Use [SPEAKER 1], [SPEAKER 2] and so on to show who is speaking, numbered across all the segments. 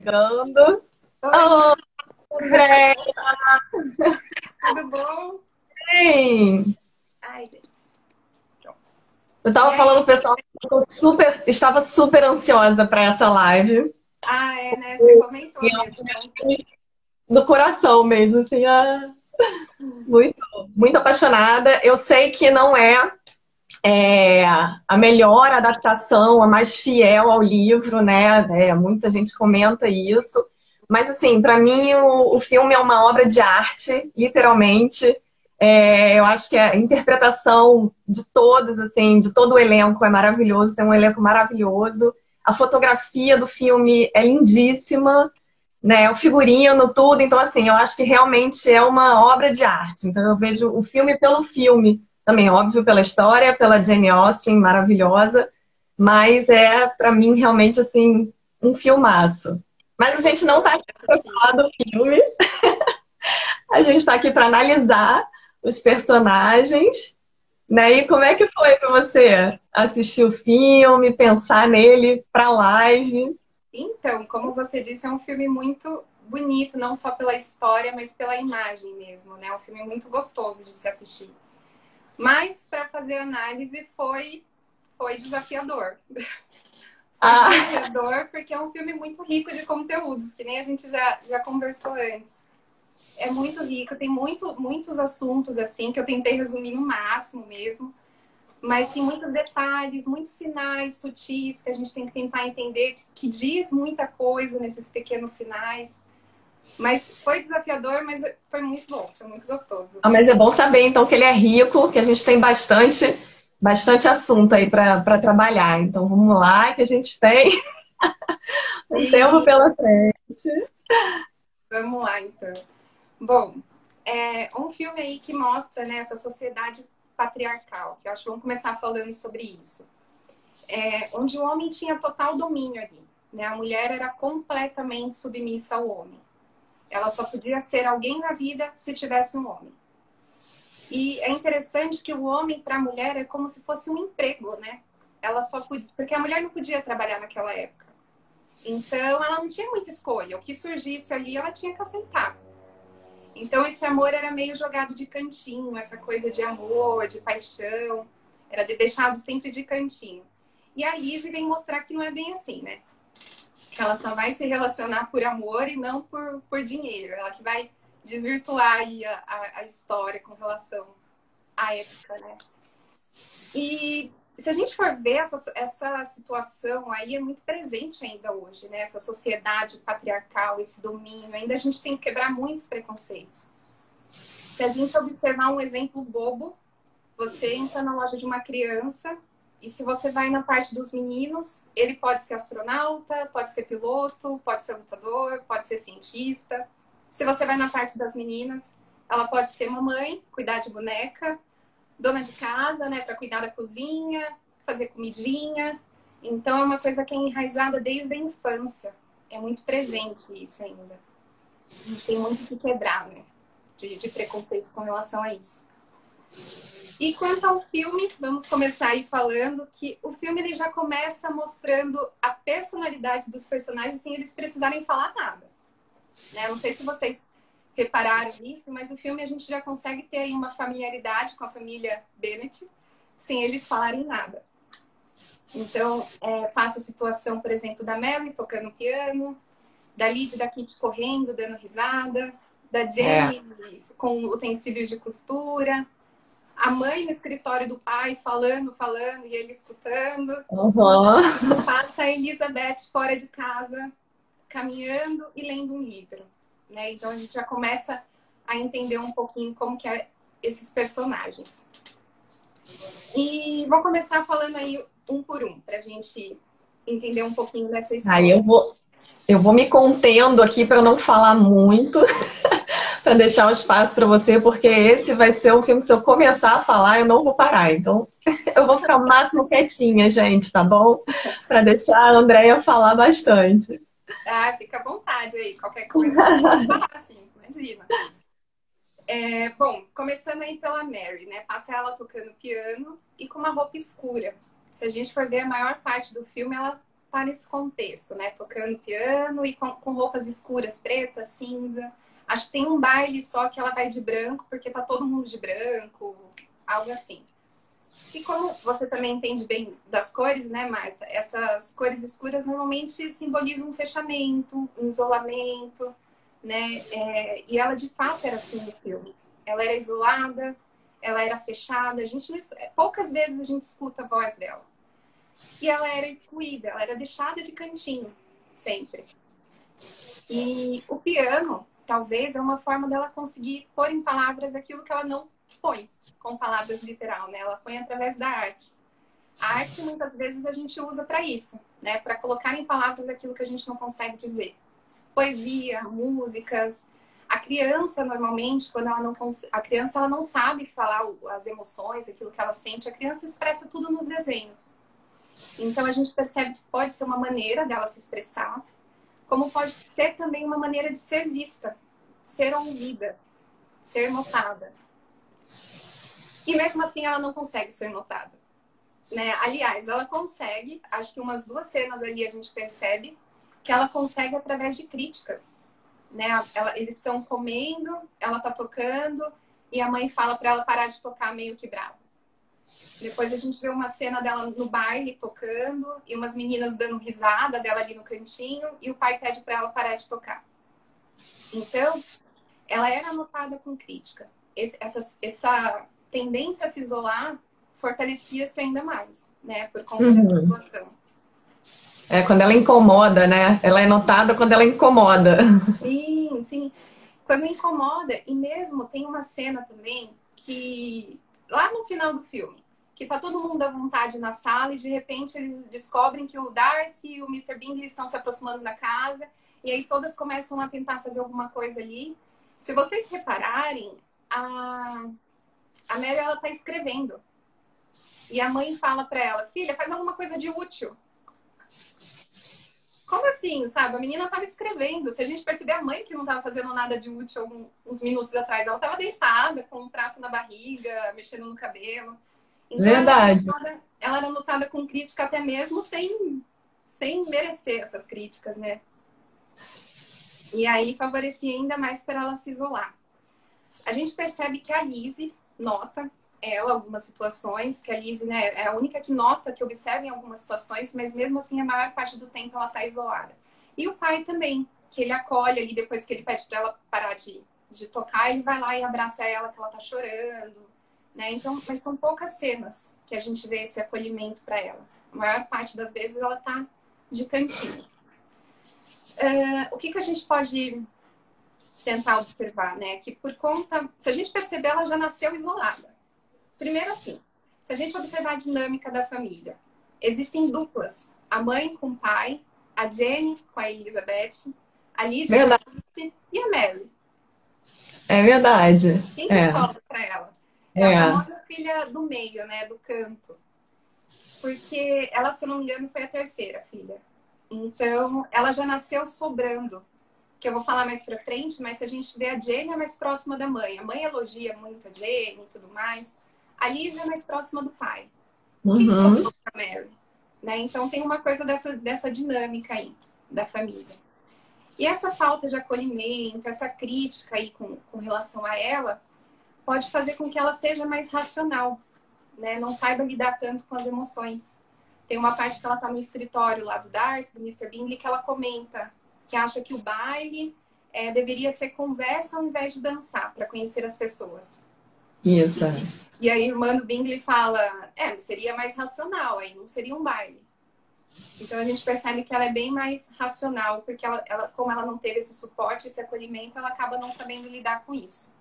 [SPEAKER 1] chegando.
[SPEAKER 2] Oi,
[SPEAKER 1] Oh, André!
[SPEAKER 2] tudo bom?
[SPEAKER 1] Bem,
[SPEAKER 2] Ai, gente. Pronto.
[SPEAKER 1] eu
[SPEAKER 2] E
[SPEAKER 1] tava falando
[SPEAKER 2] aí?
[SPEAKER 1] pro pessoal que estava super ansiosa para essa live.
[SPEAKER 2] Ah, é, né? Você
[SPEAKER 1] E
[SPEAKER 2] comentou
[SPEAKER 1] é um
[SPEAKER 2] mesmo.
[SPEAKER 1] dos meus
[SPEAKER 2] Então,
[SPEAKER 1] filmes do coração mesmo, assim, muito, muito apaixonada. Eu sei que não é a melhor adaptação, a mais fiel ao livro, né? Muita gente comenta isso. Mas, assim, para mim, o filme é uma obra de arte, literalmente. Eu acho que a interpretação de todos, assim, de todo o elenco é maravilhoso, tem um elenco maravilhoso. A fotografia do filme é lindíssima, né? O figurino, tudo. Então, assim, eu acho que realmente é uma obra de arte. Então, eu vejo o filme pelo filme. Também, óbvio, pela história, pela Jane Austen, maravilhosa. Mas para mim, realmente, assim, um filmaço. Mas
[SPEAKER 2] é
[SPEAKER 1] a gente não
[SPEAKER 2] gostoso
[SPEAKER 1] está
[SPEAKER 2] de
[SPEAKER 1] aqui para
[SPEAKER 2] assistir.
[SPEAKER 1] falar do filme. A gente está aqui para analisar os personagens, né? E como é que foi para você assistir o filme, pensar nele para live?
[SPEAKER 2] Então, como você disse, é um filme muito bonito, não só pela história, mas pela imagem mesmo, né? É um filme muito gostoso de se assistir. Mas para fazer análise foi desafiador. Foi
[SPEAKER 1] Ah,
[SPEAKER 2] desafiador porque é um filme muito rico de conteúdos, que nem a gente já conversou antes. É muito rico, tem muitos assuntos assim que eu tentei resumir no máximo mesmo, mas tem muitos detalhes, muitos sinais sutis que a gente tem que tentar entender, que diz muita coisa nesses pequenos sinais. Mas foi desafiador, mas foi muito bom, foi muito gostoso.
[SPEAKER 1] mas é bom saber, então, que ele é rico, que a gente tem bastante assunto aí para trabalhar. Então, vamos lá, que a gente tem um tempo
[SPEAKER 2] Sim,
[SPEAKER 1] pela frente.
[SPEAKER 2] vamos lá então. Bom, é um filme aí que mostra, né, essa sociedade patriarcal, que eu acho que vamos começar falando sobre isso. Onde o homem tinha total domínio ali, né? A mulher era completamente submissa ao homem. Ela só podia ser alguém na vida se tivesse um homem. E é interessante que o homem para a mulher é como se fosse um emprego, né? Ela só podia, porque a mulher não podia trabalhar naquela época. Então ela não tinha muita escolha. O que surgisse ali, ela tinha que aceitar. Então esse amor era meio jogado de cantinho, essa coisa de amor, de paixão, era deixado sempre de cantinho. E a Lizzie vem mostrar que não é bem assim, né? Que ela só vai se relacionar por amor e não por dinheiro. Ela que vai desvirtuar aí a história com relação à época, né? E se a gente for ver essa situação aí é muito presente ainda hoje, né? Essa sociedade patriarcal, esse domínio, ainda a gente tem que quebrar muitos preconceitos. Se a gente observar um exemplo bobo, você entra na loja de uma criança e se você vai na parte dos meninos, ele pode ser astronauta, pode ser piloto, pode ser lutador, pode ser cientista. Se você vai na parte das meninas, ela pode ser mamãe, cuidar de boneca, dona de casa, né, para cuidar da cozinha, fazer comidinha. Então é uma coisa que é enraizada desde a infância. É muito presente isso ainda. A gente tem muito que quebrar, né, de preconceitos com relação a isso. E quanto ao filme, vamos começar aí falando que o filme ele já começa mostrando a personalidade dos personagens sem eles precisarem falar nada. Né? Não sei se vocês repararam nisso, mas o filme a gente já consegue ter aí uma familiaridade com a família Bennett sem eles falarem nada. Então, passa a situação, por exemplo, da Mary tocando piano, da Lid e da Kitty correndo, dando risada, da
[SPEAKER 1] É.
[SPEAKER 2] Jenny com utensílios de costura, a mãe no escritório do pai falando e ele escutando.
[SPEAKER 1] Uhum.
[SPEAKER 2] Passa a Elizabeth fora de casa, caminhando e lendo um livro. Né? Então a gente já começa a entender um pouquinho como que é esses personagens. E vou começar falando aí um por um, para a gente entender um pouquinho dessa
[SPEAKER 1] Aí
[SPEAKER 2] história.
[SPEAKER 1] eu vou me contendo aqui para não falar muito, para deixar um espaço para você, porque esse vai ser um filme que se eu começar a falar, eu não vou parar. Então, eu vou ficar o máximo quietinha, gente, tá bom? Para deixar a Andrea falar bastante.
[SPEAKER 2] Ah, fica à vontade aí, qualquer coisa você pode falar assim, imagina. Bom, começando aí pela Mary, né? Passa ela tocando piano e com uma roupa escura. Se a gente for ver a maior parte do filme, ela tá nesse contexto, né? Tocando piano e com roupas escuras, preta, cinza. Acho que tem um baile só que ela vai de branco, porque tá todo mundo de branco, algo assim. E como você também entende bem das cores, né, Marta? Essas cores escuras normalmente simbolizam um fechamento, um isolamento, né? E ela de fato era assim no filme. Ela era isolada, ela era fechada. Poucas vezes a gente escuta a voz dela. E ela era excluída, ela era deixada de cantinho, sempre. E o piano, talvez, é uma forma dela conseguir pôr em palavras aquilo que ela não põe com palavras literal, né? Ela põe através da arte. A arte, muitas vezes, a gente usa para isso, né? Para colocar em palavras aquilo que a gente não consegue dizer. Poesia, músicas. A criança, normalmente, quando ela não a criança ela não sabe falar as emoções, aquilo que ela sente, a criança expressa tudo nos desenhos. Então, a gente percebe que pode ser uma maneira dela se expressar, como pode ser também uma maneira de ser vista, ser ouvida, ser notada. E mesmo assim ela não consegue ser notada, né? Aliás, ela consegue, acho que umas 2 cenas ali a gente percebe que ela consegue através de críticas, né? Eles estão comendo, ela tá tocando e a mãe fala para ela parar de tocar meio que brava. Depois a gente vê uma cena dela no baile tocando e umas meninas dando risada dela ali no cantinho e o pai pede para ela parar de tocar. Então, ela era notada com crítica. Essa tendência a se isolar fortalecia-se ainda mais, né? Por conta dessa situação.
[SPEAKER 1] Quando ela incomoda, né? Ela é notada quando ela incomoda.
[SPEAKER 2] Sim, sim. Quando incomoda, e mesmo tem uma cena também que, lá no final do filme, que tá todo mundo à vontade na sala e de repente eles descobrem que o Darcy e o Mr. Bingley estão se aproximando da casa e aí todas começam a tentar fazer alguma coisa ali. Se vocês repararem, a Mary, ela tá escrevendo. E a mãe fala pra ela, filha, faz alguma coisa de útil. Como assim, sabe? A menina tava escrevendo. Se a gente perceber a mãe que não tava fazendo nada de útil uns minutos atrás, ela tava deitada com um prato na barriga, mexendo no cabelo. Então,
[SPEAKER 1] Verdade.
[SPEAKER 2] ela era notada com crítica até mesmo sem merecer essas críticas, né? E aí favorecia ainda mais para ela se isolar. A gente percebe que a Lizzie nota algumas situações, que a Lizzie, né, é a única que nota, que observa em algumas situações, mas mesmo assim a maior parte do tempo ela tá isolada. E o pai também, que ele acolhe ali depois que ele pede para ela parar de tocar, ele vai lá e abraça ela que ela tá chorando, né? Então, mas são poucas cenas que a gente vê esse acolhimento para ela. A maior parte das vezes ela tá de cantinho. O que a gente pode tentar observar, né? Que por conta, se a gente perceber, ela já nasceu isolada. Primeiro assim, se a gente observar a dinâmica da família, existem duplas, a mãe com o pai, a Jenny com a Elizabeth, a Lydia com a Kitty e a Mary.
[SPEAKER 1] É verdade.
[SPEAKER 2] Quem que sobra para ela? É a famosa filha do meio, né? Do canto. Porque ela, se eu não me engano, foi a terceira filha. Então, ela já nasceu sobrando. Que eu vou falar mais pra frente, mas se a gente vê a Jenny é mais próxima da mãe. A mãe elogia muito a Jenny e tudo mais. A Liz é mais próxima do pai. Quem sobrou pra Mary? Né? Então, tem uma coisa dessa dinâmica aí, da família. E essa falta de acolhimento, essa crítica aí com relação a ela, pode fazer com que ela seja mais racional, né? Não saiba lidar tanto com as emoções. Tem uma parte que ela tá no escritório lá do Darcy, do Mr. Bingley, que ela comenta que acha que o baile deveria ser conversa ao invés de dançar, para conhecer as pessoas.
[SPEAKER 1] Isso.
[SPEAKER 2] E aí a irmã do Bingley fala, seria mais racional, aí não seria um baile. Então a gente percebe que ela é bem mais racional, porque ela, como ela não teve esse suporte, esse acolhimento, ela acaba não sabendo lidar com isso.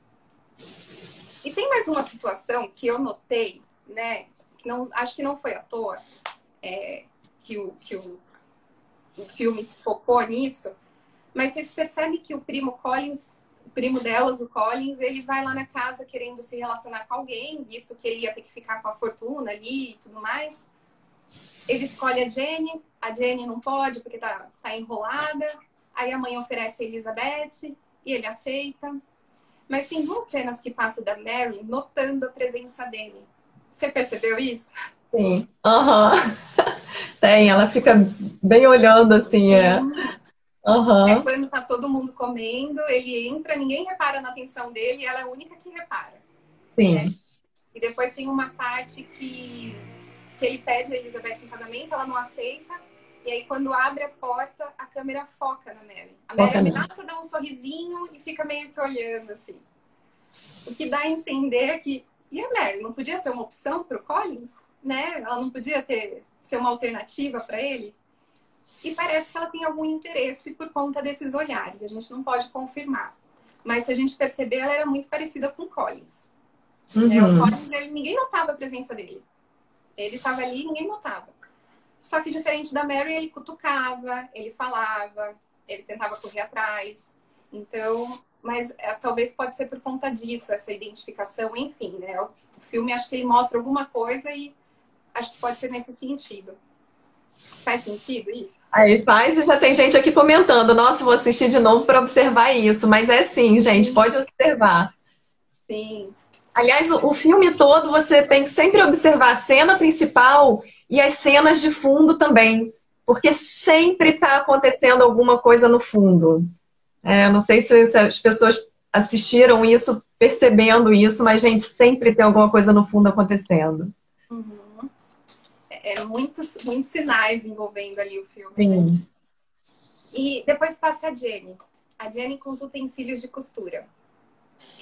[SPEAKER 2] E tem mais uma situação que eu notei, né? Que acho que não foi à toa que o filme focou nisso, mas vocês percebem que o primo Collins, o primo delas, o Collins, ele vai lá na casa querendo se relacionar com alguém, visto que ele ia ter que ficar com a fortuna ali e tudo mais. Ele escolhe a Jenny não pode porque tá enrolada, aí a mãe oferece a Elizabeth e ele aceita. Mas tem 2 cenas que passam da Mary notando a presença dele. Você percebeu isso?
[SPEAKER 1] Sim. Tem, ela fica bem olhando assim, é.
[SPEAKER 2] É
[SPEAKER 1] Aham,
[SPEAKER 2] quando tá todo mundo comendo, ele entra, ninguém repara na atenção dele e ela é a única que repara, né?
[SPEAKER 1] sim.
[SPEAKER 2] E depois tem uma parte que ele pede a Elizabeth em casamento, ela não aceita. E aí, quando abre a porta, a câmera foca na Mary. A Mary
[SPEAKER 1] Foca nela.
[SPEAKER 2] ameaça dar um sorrisinho e fica meio que olhando, assim. O que dá a entender que... E a Mary não podia ser uma opção para o Collins? Né? Ela não podia ser uma alternativa para ele? E parece que ela tem algum interesse por conta desses olhares. A gente não pode confirmar. Mas se a gente perceber, ela era muito parecida com o Collins. Né? O
[SPEAKER 1] Uhum.
[SPEAKER 2] Collins, ninguém notava a presença dele. Ele estava ali e ninguém notava. Só que diferente da Mary, ele cutucava, ele falava, ele tentava correr atrás. Então, mas talvez pode ser por conta disso, essa identificação, enfim, né? O filme, acho que ele mostra alguma coisa e acho que pode ser nesse sentido. Faz sentido isso?
[SPEAKER 1] Aí faz e já tem gente aqui comentando. Nossa, vou assistir de novo para observar isso. Mas é sim, gente,
[SPEAKER 2] Sim.
[SPEAKER 1] pode observar.
[SPEAKER 2] Sim.
[SPEAKER 1] Aliás, o filme todo você tem que sempre observar a cena principal e as cenas de fundo também. Porque sempre está acontecendo alguma coisa no fundo. É, não sei se as pessoas assistiram isso percebendo isso, mas, gente, sempre tem alguma coisa no fundo acontecendo.
[SPEAKER 2] Uhum. Muitos sinais envolvendo ali o filme, né?
[SPEAKER 1] Sim.
[SPEAKER 2] E depois passa a Jenny. A Jenny com os utensílios de costura.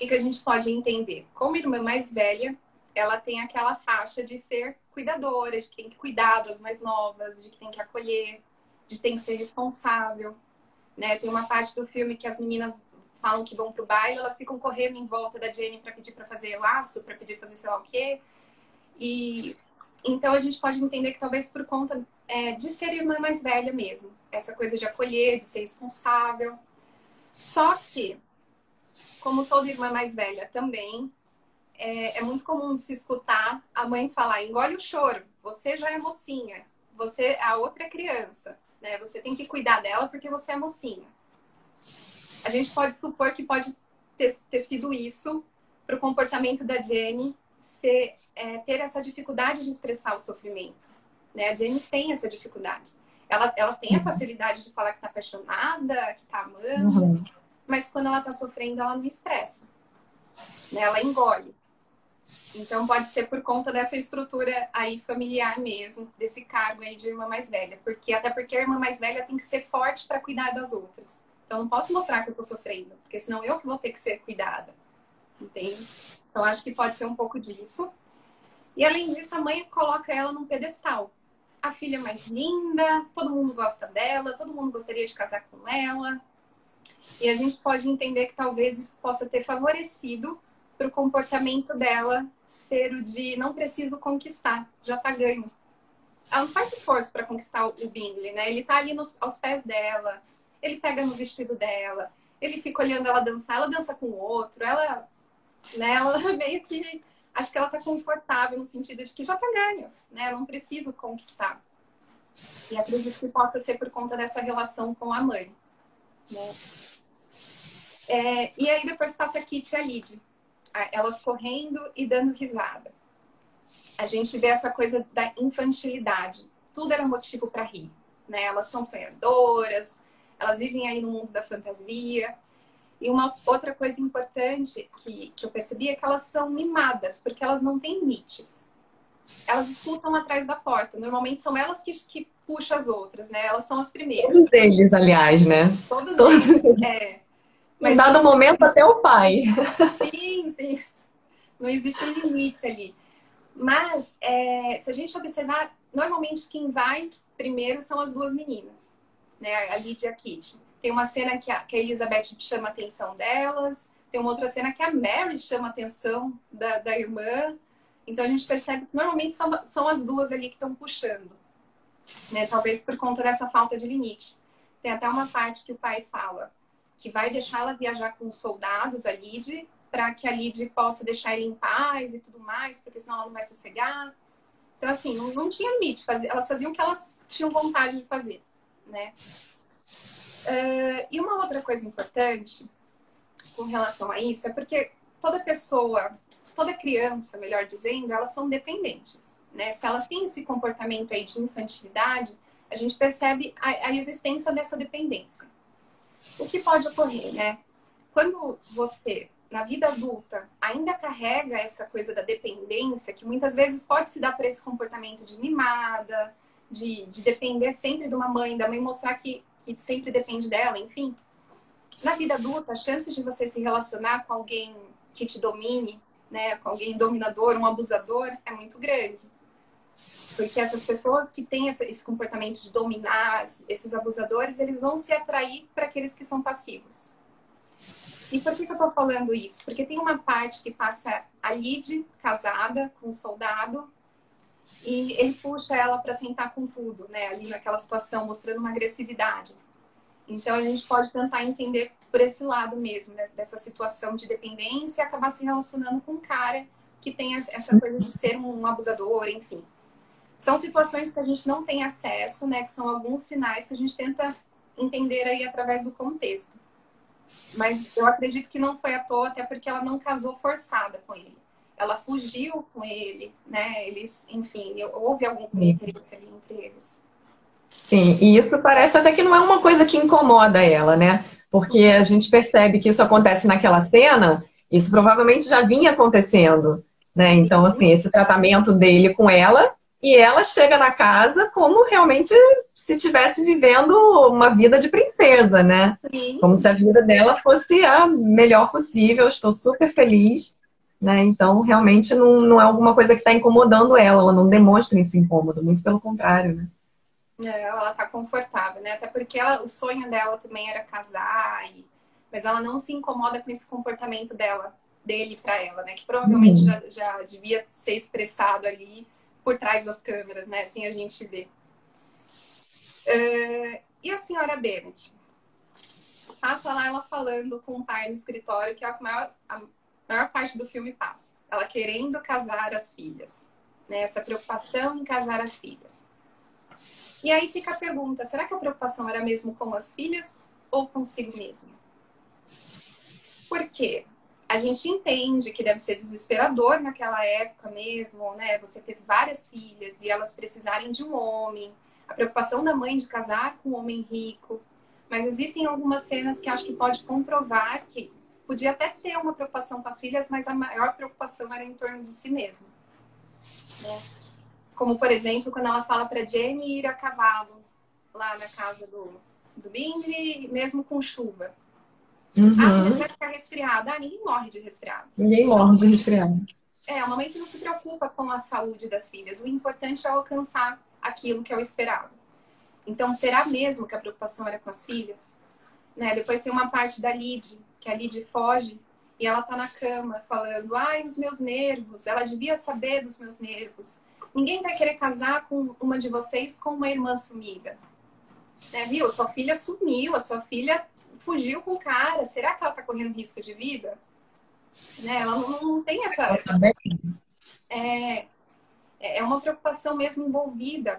[SPEAKER 2] O que a gente pode entender? Como irmã mais velha, ela tem aquela faixa de ser cuidadora, de que tem que cuidar das mais novas, de que tem que acolher, de que tem que ser responsável. Né? Tem uma parte do filme que as meninas falam que vão pro baile, elas ficam correndo em volta da Jenny para pedir para fazer laço, para pedir fazer sei lá o quê. E então a gente pode entender que talvez por conta de ser irmã mais velha mesmo, essa coisa de acolher, de ser responsável. Só que como toda irmã mais velha também, é muito comum se escutar a mãe falar: engole o choro, você já é mocinha, você a outra é criança, né? Você tem que cuidar dela porque você é mocinha. A gente pode supor que pode ter sido isso para o comportamento da Jenny ter essa dificuldade de expressar o sofrimento. Né? A Jenny tem essa dificuldade. Ela tem a facilidade de falar que está apaixonada, que está amando,
[SPEAKER 1] Uhum.
[SPEAKER 2] mas quando ela está sofrendo, ela não expressa. Né? Ela engole. Então, pode ser por conta dessa estrutura aí familiar mesmo, desse cargo aí de irmã mais velha. Até porque a irmã mais velha tem que ser forte para cuidar das outras. Então, não posso mostrar que eu tô sofrendo, porque senão eu que vou ter que ser cuidada. Entende? Então, acho que pode ser um pouco disso. E, além disso, a mãe coloca ela num pedestal. A filha mais linda, todo mundo gosta dela, todo mundo gostaria de casar com ela. E a gente pode entender que talvez isso possa ter favorecido para o comportamento dela ser o de não preciso conquistar, já tá ganho. Ela não faz esforço para conquistar o Bingley, né? Ele tá ali aos pés dela, ele pega no vestido dela, ele fica olhando ela dança com o outro, ela meio que acho que ela tá confortável no sentido de que já tá ganho, né? Eu não preciso conquistar. E acredito que possa ser por conta dessa relação com a mãe, né? E aí depois passa a Kitty e a Lydie. Elas correndo e dando risada. A gente vê essa coisa da infantilidade. Tudo era motivo para rir. Né? Elas são sonhadoras, elas vivem aí no mundo da fantasia. E uma outra coisa importante que eu percebi é que elas são mimadas, porque elas não têm limites. Elas escutam atrás da porta. Normalmente são elas que puxam as outras, né? Elas são as primeiras.
[SPEAKER 1] Todos eles, aliás, né?
[SPEAKER 2] Todos
[SPEAKER 1] Todos
[SPEAKER 2] eles.
[SPEAKER 1] eles. Em
[SPEAKER 2] Mas
[SPEAKER 1] dado momento, até o pai.
[SPEAKER 2] sim. Não existe um limite ali. Mas, se a gente observar, normalmente quem vai primeiro são as duas meninas, né? A Lydie e a Kitty. Tem uma cena que a Elizabeth chama a atenção delas, tem uma outra cena que a Mary chama a atenção da irmã. Então a gente percebe que normalmente são as duas ali que estão puxando, né? Talvez por conta dessa falta de limite. Tem até uma parte que o pai fala que vai deixar ela viajar com os soldados, a Lydie, para que a Lydie possa deixar ele em paz e tudo mais, porque senão ela não vai sossegar. Então, assim, não tinha limite. Elas faziam o que elas tinham vontade de fazer, né? E uma outra coisa importante com relação a isso é porque toda pessoa, toda criança, melhor dizendo, elas são dependentes. né? Se elas têm esse comportamento aí de infantilidade, a gente percebe a existência dessa dependência. O que pode ocorrer, né? Quando você, na vida adulta, ainda carrega essa coisa da dependência, que muitas vezes pode se dar por esse comportamento de mimada, de depender sempre de uma mãe, da mãe mostrar que sempre depende dela, enfim. Na vida adulta, a chance de você se relacionar com alguém que te domine, né, com alguém dominador, um abusador, é muito grande. Porque essas pessoas que têm esse comportamento de dominar, esses abusadores, eles vão se atrair para aqueles que são passivos. E por que eu tô falando isso? Porque tem uma parte que passa a Lid casada com um soldado e ele puxa ela para sentar com tudo, né? Ali naquela situação, mostrando uma agressividade. Então a gente pode tentar entender por esse lado mesmo, né? Dessa situação de dependência e acabar se relacionando com um cara que tem essa coisa de ser um abusador, enfim. São situações que a gente não tem acesso, né? Que são alguns sinais que a gente tenta entender aí através do contexto. Mas eu acredito que não foi à toa, até porque ela não casou forçada com ele. Ela fugiu com ele, né? Eles, enfim, houve algum interesse ali entre eles.
[SPEAKER 1] Sim, e isso parece até que não é uma coisa que incomoda ela, né? Porque a gente percebe que isso acontece naquela cena, isso provavelmente já vinha acontecendo, né? Então, assim, esse tratamento dele com ela, e ela chega na casa como realmente se estivesse vivendo uma vida de princesa, né?
[SPEAKER 2] Sim.
[SPEAKER 1] Como se a vida dela fosse a melhor possível, estou super feliz, né? Então, realmente não é alguma coisa que está incomodando ela não demonstra esse incômodo, muito pelo contrário, né?
[SPEAKER 2] Ela tá confortável, né? Até porque o sonho dela também era casar, mas ela não se incomoda com esse comportamento dele pra ela, né? Que provavelmente já devia ser expressado ali por trás das câmeras, né? Assim a gente vê. E a senhora Bennet? Passa lá ela falando com o pai no escritório, que é a maior parte do filme passa. Ela querendo casar as filhas, né? Essa preocupação em casar as filhas. E aí fica a pergunta, será que a preocupação era mesmo com as filhas ou consigo mesma? Por quê? A gente entende que deve ser desesperador naquela época mesmo, né? Você teve várias filhas e elas precisarem de um homem. A preocupação da mãe de casar com um homem rico. Mas existem algumas cenas que acho que pode comprovar que podia até ter uma preocupação com as filhas, mas a maior preocupação era em torno de si mesma, né? Como, por exemplo, quando ela fala para Jenny ir a cavalo lá na casa do Bingley, mesmo com chuva. Você vai ficar resfriada. Ninguém morre de resfriado.
[SPEAKER 1] Ninguém morre de resfriado.
[SPEAKER 2] É uma mãe que não se preocupa com a saúde das filhas. O importante é alcançar aquilo que é o esperado. Então, será mesmo que a preocupação era com as filhas? Né? Depois tem uma parte da Lid, que a Lid foge e ela tá na cama falando, ai, os meus nervos. Ela devia saber dos meus nervos. Ninguém vai querer casar com uma de vocês com uma irmã sumida. Né, viu? A sua filha sumiu, a sua filha fugiu com o cara. Será que ela tá correndo risco de vida? Né? Ela não tem essa... É uma preocupação mesmo envolvida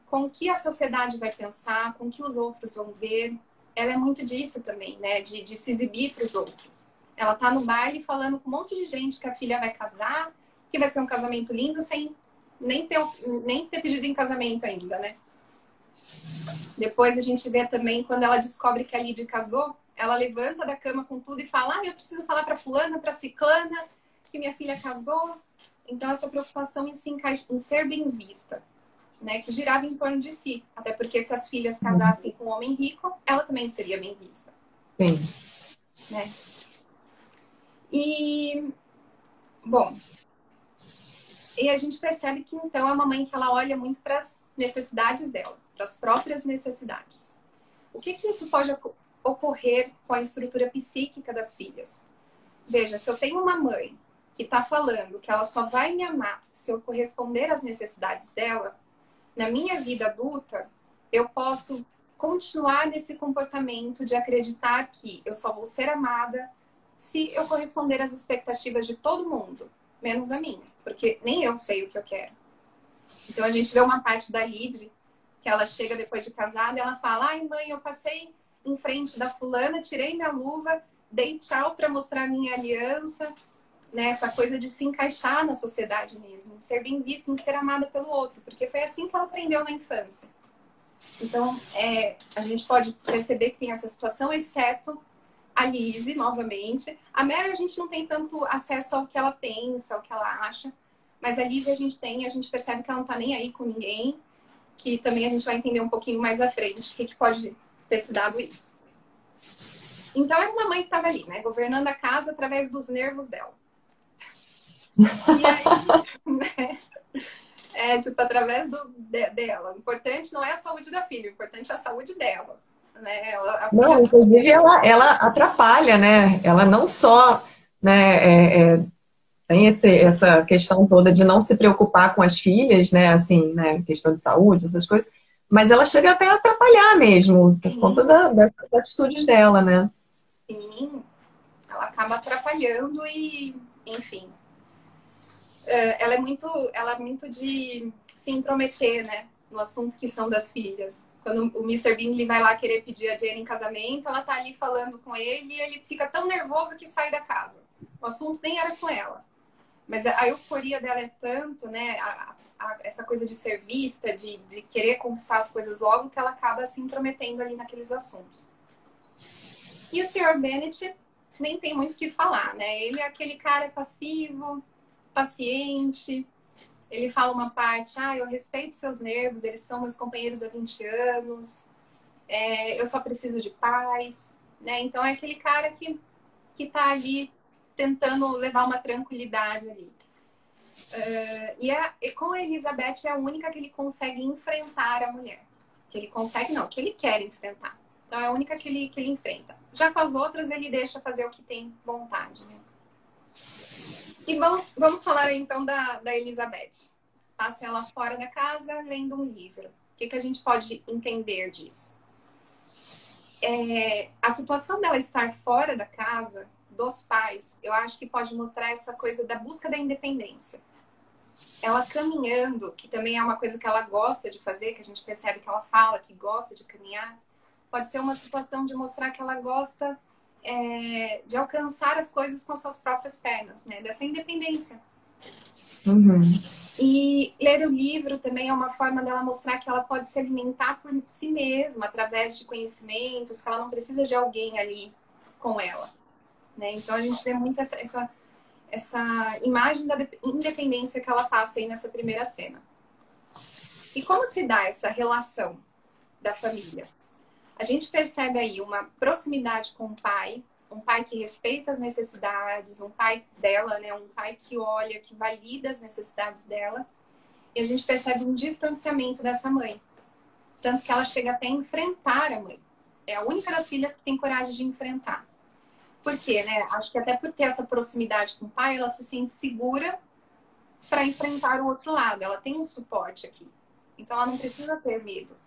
[SPEAKER 2] com o que a sociedade vai pensar, com o que os outros vão ver. Ela é muito disso também, né? De se exibir para os outros. Ela tá no baile falando com um monte de gente que a filha vai casar, que vai ser um casamento lindo, sem nem ter pedido em casamento ainda, né? Depois a gente vê também quando ela descobre que a Lid casou, ela levanta da cama com tudo e fala, eu preciso falar para fulana, para ciclana, que minha filha casou. Então essa preocupação em ser bem vista, né? Que girava em torno de si. Até porque se as filhas casassem com um homem rico, ela também seria bem vista.
[SPEAKER 1] Sim.
[SPEAKER 2] Né? E, bom... E a gente percebe que, então, é uma mãe que ela olha muito para as necessidades dela, para as próprias necessidades. O que isso pode ocorrer com a estrutura psíquica das filhas? Veja, se eu tenho uma mãe que está falando que ela só vai me amar se eu corresponder às necessidades dela, na minha vida adulta, eu posso continuar nesse comportamento de acreditar que eu só vou ser amada se eu corresponder às expectativas de todo mundo, menos a minha. Porque nem eu sei o que eu quero. Então a gente vê uma parte da Lid, que ela chega depois de casada e ela fala, ai mãe, eu passei em frente da fulana, tirei minha luva, dei tchau para mostrar minha aliança. né? Essa coisa de se encaixar na sociedade mesmo, de ser bem vista, de ser amada pelo outro, porque foi assim que ela aprendeu na infância. Então, a gente pode perceber que tem essa situação, exceto a Lizzie, novamente. A Mary, a gente não tem tanto acesso ao que ela pensa, ao que ela acha, mas a Lizzie a gente tem, a gente percebe que ela não tá nem aí com ninguém, que também a gente vai entender um pouquinho mais à frente o que pode ter se dado isso. Então, era uma mãe que estava ali, né, governando a casa através dos nervos dela. E aí, né, tipo, através dela. O importante não é a saúde da filha, o importante é a saúde dela. Né?
[SPEAKER 1] Não, inclusive ela atrapalha, né? Ela não só, né, tem essa questão toda de não se preocupar com as filhas, né? Assim, né? Questão de saúde, essas coisas. Mas ela chega até a atrapalhar mesmo, por conta dessas atitudes dela, né?
[SPEAKER 2] Sim, ela acaba atrapalhando e, enfim. Ela é muito de se intrometer, né? No assunto que são das filhas. Quando o Mr. Bingley vai lá querer pedir a Jane em casamento, ela tá ali falando com ele e ele fica tão nervoso que sai da casa. O assunto nem era com ela. Mas a euforia dela é tanto, né? Essa coisa de ser vista, de querer conquistar as coisas logo, que ela acaba se intrometendo ali naqueles assuntos. E o Sr. Bennet nem tem muito o que falar, né? Ele é aquele cara passivo, paciente. Ele fala uma parte, eu respeito seus nervos, eles são meus companheiros há 20 anos, eu só preciso de paz, né? Então é aquele cara que tá ali tentando levar uma tranquilidade ali. E com a Elizabeth é a única que ele consegue enfrentar a mulher. Que ele consegue, não, que ele quer enfrentar. Então é a única que ele enfrenta. Já com as outras ele deixa fazer o que tem vontade, né? E vamos falar então da Elizabeth. Passa ela fora da casa lendo um livro. O que a gente pode entender disso? A situação dela estar fora da casa, dos pais, eu acho que pode mostrar essa coisa da busca da independência. Ela caminhando, que também é uma coisa que ela gosta de fazer, que a gente percebe que ela fala que gosta de caminhar, pode ser uma situação de mostrar que ela gosta de alcançar as coisas com suas próprias pernas, né? Dessa independência.
[SPEAKER 1] Uhum.
[SPEAKER 2] E ler o livro também é uma forma dela mostrar que ela pode se alimentar por si mesma, através de conhecimentos, que ela não precisa de alguém ali com ela. Né? Então a gente vê muito essa imagem da independência que ela passa aí nessa primeira cena. E como se dá essa relação da família? A gente percebe aí uma proximidade com o pai, um pai que respeita as necessidades, um pai dela, né? Um pai que olha, que valida as necessidades dela. E a gente percebe um distanciamento dessa mãe. Tanto que ela chega até a enfrentar a mãe. É a única das filhas que tem coragem de enfrentar. Por quê, né? Acho que até por ter essa proximidade com o pai, ela se sente segura para enfrentar o outro lado. Ela tem um suporte aqui. Então ela não precisa ter medo.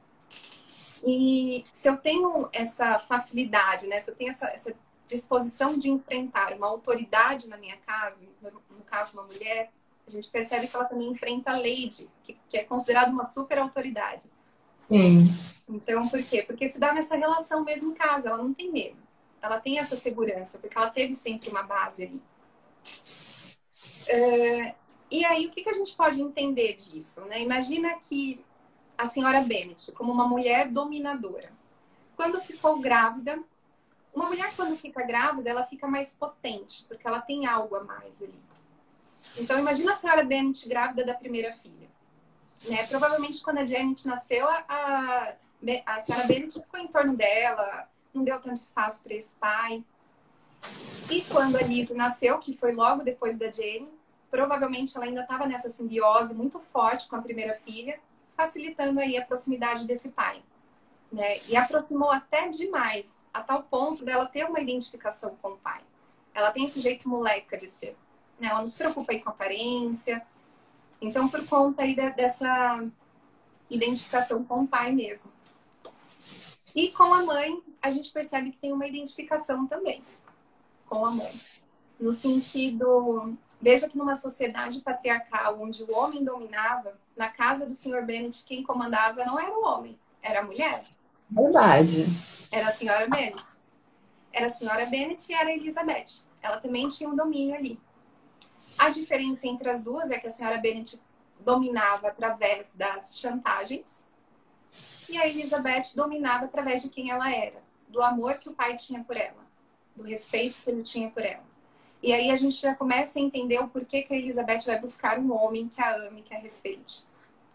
[SPEAKER 2] E se eu tenho essa facilidade, né? Se eu tenho essa disposição de enfrentar uma autoridade na minha casa, no caso uma mulher, a gente percebe que ela também enfrenta a Lady, que é considerada uma super autoridade.
[SPEAKER 1] Sim.
[SPEAKER 2] Então, por quê? Porque se dá nessa relação mesmo em casa, ela não tem medo. Ela tem essa segurança, porque ela teve sempre uma base ali. E aí, o que a gente pode entender disso? Né? Imagina que a senhora Bennet, como uma mulher dominadora, quando ficou grávida, uma mulher quando fica grávida, ela fica mais potente, porque ela tem algo a mais ali. Então, imagina a senhora Bennet grávida da primeira filha. Né? Provavelmente, quando a Janet nasceu, a senhora Bennet ficou em torno dela, não deu tanto espaço para esse pai. E quando a Lizzie nasceu, que foi logo depois da Jane, provavelmente ela ainda estava nessa simbiose muito forte com a primeira filha, facilitando aí a proximidade desse pai. Né? E aproximou até demais, a tal ponto dela ter uma identificação com o pai. Ela tem esse jeito moleca de ser. Né? Ela não se preocupa aí com a aparência. Então, por conta aí dessa identificação com o pai mesmo. E com a mãe, a gente percebe que tem uma identificação também com a mãe. No sentido, veja que numa sociedade patriarcal, onde o homem dominava, na casa do Sr. Bennet, quem comandava não era o homem, era a mulher.
[SPEAKER 1] Verdade.
[SPEAKER 2] Era a senhora Bennet. Era a senhora Bennet e era a Elizabeth. Ela também tinha um domínio ali. A diferença entre as duas é que a senhora Bennet dominava através das chantagens e a Elizabeth dominava através de quem ela era, do amor que o pai tinha por ela, do respeito que ele tinha por ela. E aí a gente já começa a entender o porquê que a Elizabeth vai buscar um homem que a ame, que a respeite.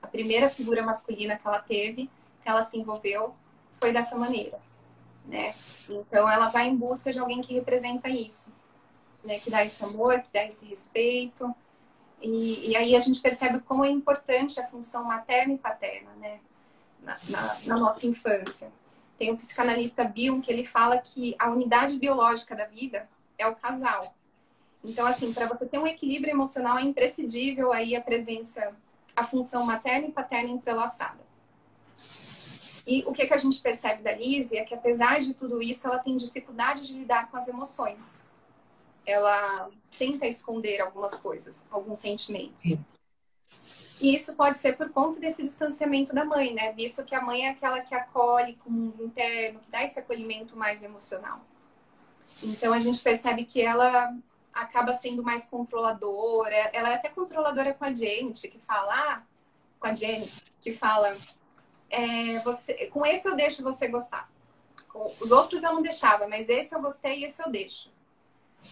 [SPEAKER 2] A primeira figura masculina que ela teve, que ela se envolveu, foi dessa maneira, né? Então ela vai em busca de alguém que representa isso, né? Que dá esse amor, que dá esse respeito. E aí a gente percebe como é importante a função materna e paterna, né? Na nossa infância. Tem o psicanalista Bion que ele fala que a unidade biológica da vida é o casal. Então, assim, para você ter um equilíbrio emocional é imprescindível aí a função materna e paterna entrelaçada. E o que a gente percebe da Lizzie é que, apesar de tudo isso, ela tem dificuldade de lidar com as emoções. Ela tenta esconder algumas coisas, alguns sentimentos. E isso pode ser por conta desse distanciamento da mãe, né? Visto que a mãe é aquela que acolhe com o mundo interno, que dá esse acolhimento mais emocional. Então a gente percebe que ela acaba sendo mais controladora. Ela é até controladora com a Janet, que fala, com a Jenny, que fala, com esse eu deixo você gostar. Com os outros eu não deixava, mas esse eu gostei e esse eu deixo.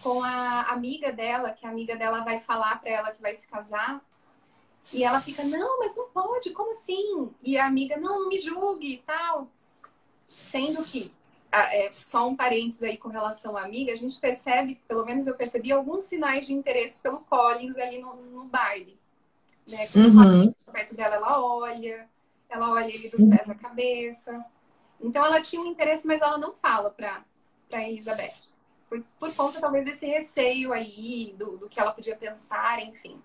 [SPEAKER 2] Com a amiga dela, que a amiga dela vai falar pra ela que vai se casar, e ela fica, não, mas não pode, como assim? E a amiga, não me julgue e tal. Sendo que, só um parênteses aí com relação à amiga, a gente percebe, pelo menos eu percebi, alguns sinais de interesse pelo Collins ali no baile. Né? Quando ela tá perto dela, ela olha ele dos pés à cabeça. Então ela tinha um interesse, mas ela não fala pra Elizabeth. Por conta, talvez, desse receio aí, do que ela podia pensar, enfim.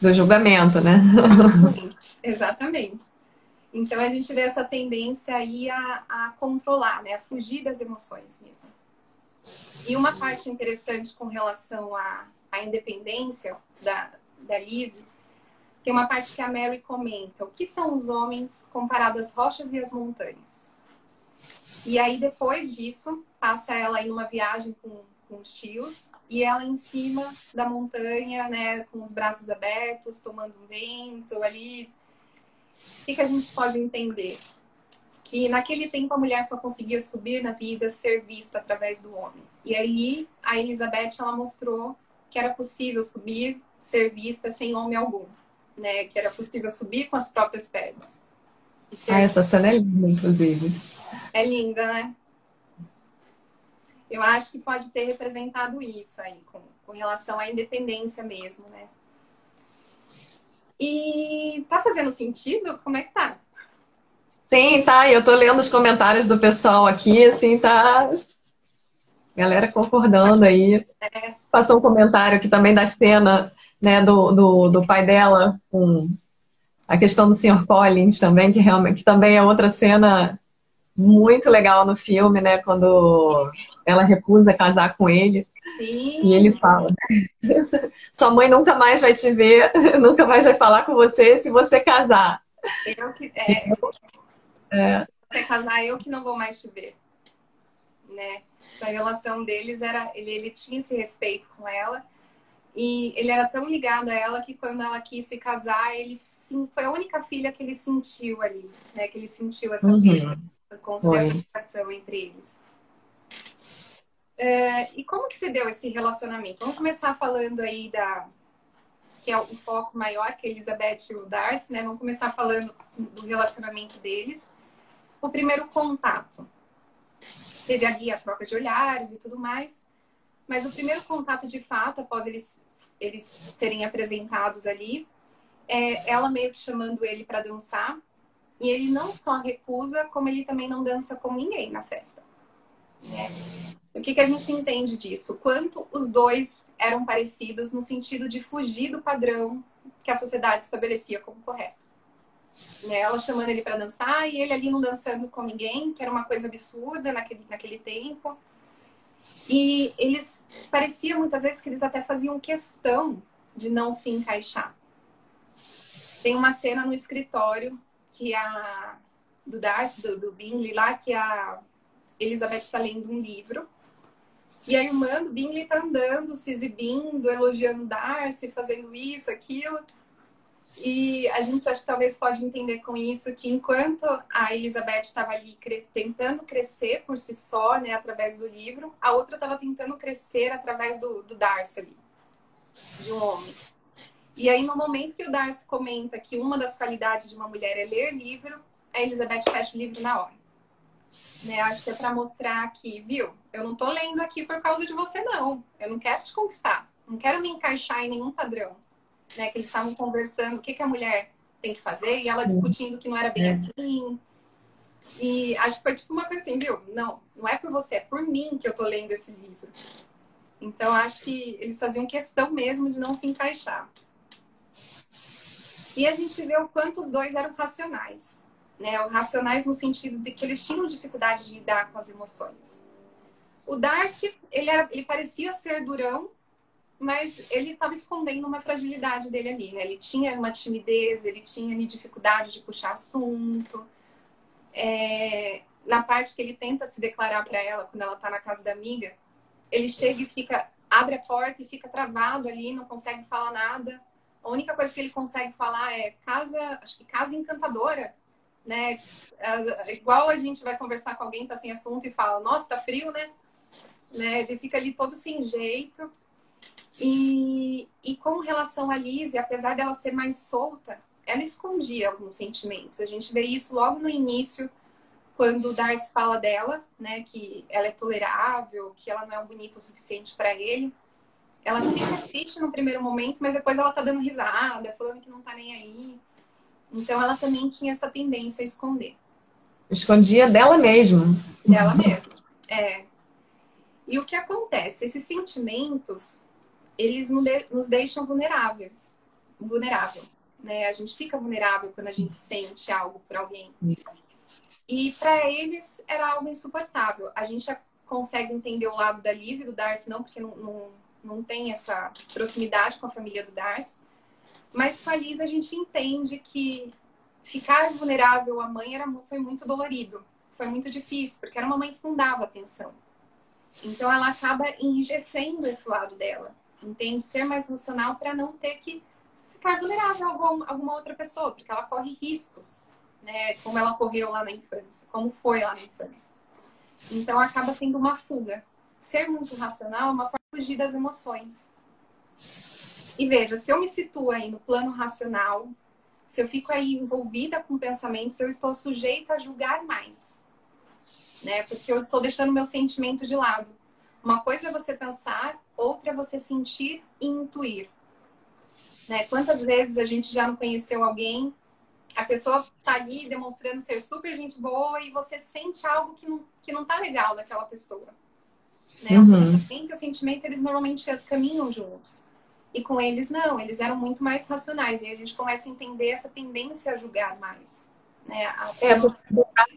[SPEAKER 1] Do julgamento, né?
[SPEAKER 2] Exatamente. Então a gente vê essa tendência aí a controlar, né? A fugir das emoções mesmo. E uma parte interessante com relação à independência da Lizzie, tem uma parte que a Mary comenta. O que são os homens comparado às rochas e às montanhas? E aí, depois disso, passa ela aí numa viagem com os tios e ela em cima da montanha, né, com os braços abertos, tomando um vento ali. O que a gente pode entender? Que naquele tempo a mulher só conseguia subir na vida, ser vista através do homem. E aí a Elizabeth, ela mostrou que era possível subir, ser vista sem homem algum, né? Que era possível subir com as próprias pernas.
[SPEAKER 1] Essa cena é linda, inclusive.
[SPEAKER 2] É linda, né? Eu acho que pode ter representado isso aí, com relação à independência mesmo, né? E tá fazendo sentido? Como é que tá?
[SPEAKER 1] Sim, tá. Eu tô lendo os comentários do pessoal aqui, assim, tá. Galera concordando aí. Passou um comentário aqui também da cena, né, do pai dela, com a questão do Sr. Collins também, que realmente que também é outra cena muito legal no filme, né? Quando ela recusa casar com ele.
[SPEAKER 2] Sim.
[SPEAKER 1] E ele fala, sua mãe nunca mais vai te ver, nunca mais vai falar com você se você casar.
[SPEAKER 2] Se você casar, eu que não vou mais te ver. Né? Essa relação deles era... Ele tinha esse respeito com ela. E ele era tão ligado a ela que quando ela quis se casar, ele sim, foi a única filha que ele sentiu ali, né? Que ele sentiu essa perda por conta dessa ligação entre eles. E como que se deu esse relacionamento? Vamos começar falando aí que é o foco maior, que é Elizabeth e o Darcy, né? Vamos começar falando do relacionamento deles. O primeiro contato. Teve ali a troca de olhares e tudo mais. Mas o primeiro contato, de fato, após eles serem apresentados ali, é ela meio que chamando ele para dançar. E ele não só recusa, como ele também não dança com ninguém na festa. Né? O que a gente entende disso? Quanto os dois eram parecidos no sentido de fugir do padrão que a sociedade estabelecia como correto. Né? Ela chamando ele para dançar e ele ali não dançando com ninguém, que era uma coisa absurda naquele tempo. E eles parecia muitas vezes que eles até faziam questão de não se encaixar. Tem uma cena no escritório que do Darcy, do Bingley lá, que a Elizabeth está lendo um livro E a irmã do Bingley tá andando, se exibindo, elogiando Darcy, fazendo isso, aquilo. E a gente acha que talvez pode entender com isso que enquanto a Elizabeth estava ali tentando crescer por si só, né, através do livro, a outra estava tentando crescer através do Darcy ali, de um homem. E aí, no momento que o Darcy comenta que uma das qualidades de uma mulher é ler livro, a Elizabeth fecha o livro na hora. Né? Acho que é para mostrar que, viu, eu não tô lendo aqui por causa de você, não. Eu não quero te conquistar. Não quero me encaixar em nenhum padrão. Né? Que eles estavam conversando o que a mulher tem que fazer e ela discutindo que não era bem assim. E acho que foi tipo uma coisa assim, viu? Não, não é por você, é por mim que eu tô lendo esse livro. Então, acho que eles faziam questão mesmo de não se encaixar. E a gente vê o quanto os dois eram racionais. Né? Racionais no sentido de que eles tinham dificuldade de lidar com as emoções. O Darcy, ele parecia ser durão, mas ele estava escondendo uma fragilidade dele ali. Né? Ele tinha uma timidez, ele tinha dificuldade de puxar assunto. Na parte que ele tenta se declarar para ela, quando ela está na casa da amiga, ele chega e abre a porta e fica travado ali, não consegue falar nada. A única coisa que ele consegue falar é casa encantadora, né? Igual a gente vai conversar com alguém, tá sem assunto e fala, nossa, tá frio, né? Ele fica ali todo sem jeito. E com relação a Lizzie, apesar dela ser mais solta, ela escondia alguns sentimentos. A gente vê isso logo no início, quando o Darcy fala dela, né? Que ela é tolerável, que ela não é bonita o suficiente para ele. Ela fica triste no primeiro momento, mas depois ela tá dando risada, falando que não tá nem aí. Então ela também tinha essa tendência a esconder.
[SPEAKER 1] Escondia dela mesma.
[SPEAKER 2] Dela mesma. E o que acontece? Esses sentimentos, eles nos deixam vulneráveis. Vulnerável. Né? A gente fica vulnerável quando a gente sente algo por alguém. E para eles era algo insuportável. A gente já consegue entender o lado da Liz e do Darcy, não, porque não tem essa proximidade com a família do Darcy. Mas com a Liz a gente entende que ficar vulnerável à mãe foi muito dolorido. Foi muito difícil, porque era uma mãe que não dava atenção. Então ela acaba enrijecendo esse lado dela. Entende? Ser mais emocional para não ter que ficar vulnerável a alguma outra pessoa, porque ela corre riscos, né? Como ela correu lá na infância, como foi lá na infância. Então acaba sendo uma fuga. Ser muito racional é uma forma de fugir das emoções. E veja, se eu me situo aí no plano racional, se eu fico aí envolvida com pensamentos, eu estou sujeita a julgar mais. Né? Porque eu estou deixando meu sentimento de lado. Uma coisa é você pensar, outra é você sentir e intuir. Né? Quantas vezes a gente já não conheceu alguém, a pessoa tá ali demonstrando ser super gente boa e você sente algo que não tá legal naquela pessoa. Né? O pensamento e o sentimento, eles normalmente caminham juntos. E com eles, não. Eles eram muito mais racionais. E a gente começa a entender essa tendência a julgar mais. Né?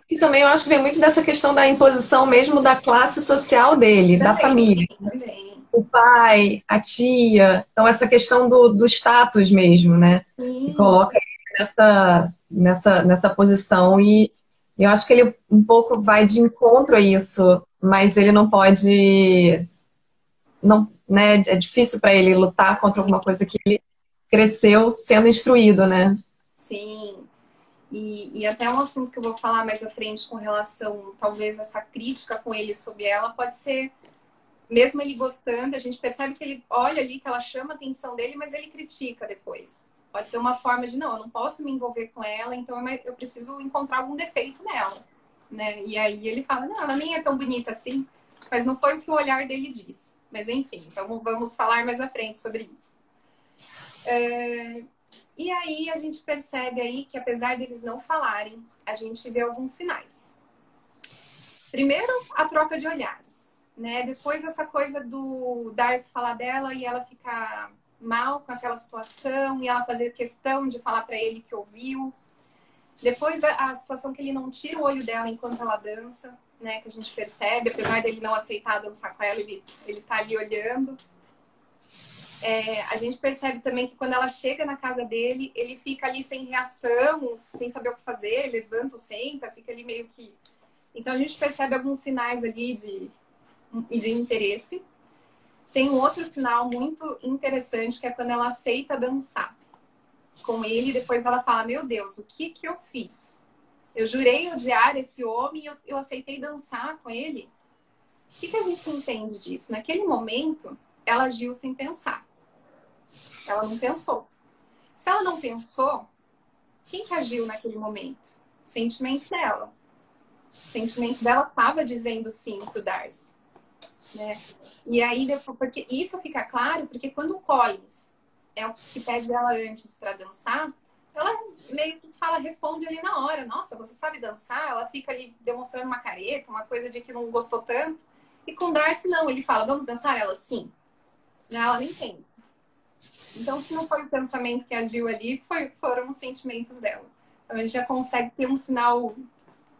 [SPEAKER 1] E também eu acho que vem muito dessa questão da imposição mesmo da classe social dele, da família.
[SPEAKER 2] Também.
[SPEAKER 1] O pai, a tia. Então, essa questão do status mesmo, né? Que coloca ele nessa posição. E eu acho que ele um pouco vai de encontro a isso, mas ele não pode... Não, né? É difícil para ele lutar contra alguma coisa que ele cresceu sendo instruído, né?
[SPEAKER 2] Sim. E até um assunto que eu vou falar mais à frente com relação, talvez, essa crítica com ele sobre ela, pode ser, mesmo ele gostando, a gente percebe que ele olha ali, que ela chama a atenção dele, mas ele critica depois. Pode ser uma forma de, não, eu não posso me envolver com ela, então eu preciso encontrar algum defeito nela. Né? E aí ele fala, não, ela nem é tão bonita assim, mas não foi o que o olhar dele disse. Mas enfim, então vamos falar mais à frente sobre isso. E aí a gente percebe aí que apesar deles não falarem, a gente vê alguns sinais. Primeiro, a troca de olhares, né? Depois essa coisa do Darcy falar dela e ela ficar mal com aquela situação e ela fazer questão de falar para ele que ouviu. Depois a situação que ele não tira o olho dela enquanto ela dança, né? Que a gente percebe, apesar dele não aceitar dançar com ela, ele tá ali olhando. A gente percebe também que quando ela chega na casa dele, ele fica ali sem reação, sem saber o que fazer, levanta ou senta, fica ali meio que... Então a gente percebe alguns sinais ali e de interesse. Tem um outro sinal muito interessante, que é quando ela aceita dançar com ele, e depois ela fala, meu Deus, o que que eu fiz? Eu jurei odiar esse homem e eu aceitei dançar com ele. O que que a gente entende disso? Naquele momento, ela agiu sem pensar. Ela não pensou. Se ela não pensou, quem que agiu naquele momento? O sentimento dela. O sentimento dela estava dizendo sim pro Darcy, né? E aí, depois, porque isso fica claro, porque quando o Collins é o que pede ela antes para dançar, ela meio que fala, responde ali na hora, nossa, você sabe dançar? Ela fica ali demonstrando uma careta, uma coisa de que não gostou tanto. E com o Darcy, não, ele fala, vamos dançar? Ela, sim. Ela nem pensa. Então, se não foi o pensamento que agiu ali, foram os sentimentos dela. Então, a gente já consegue ter um sinal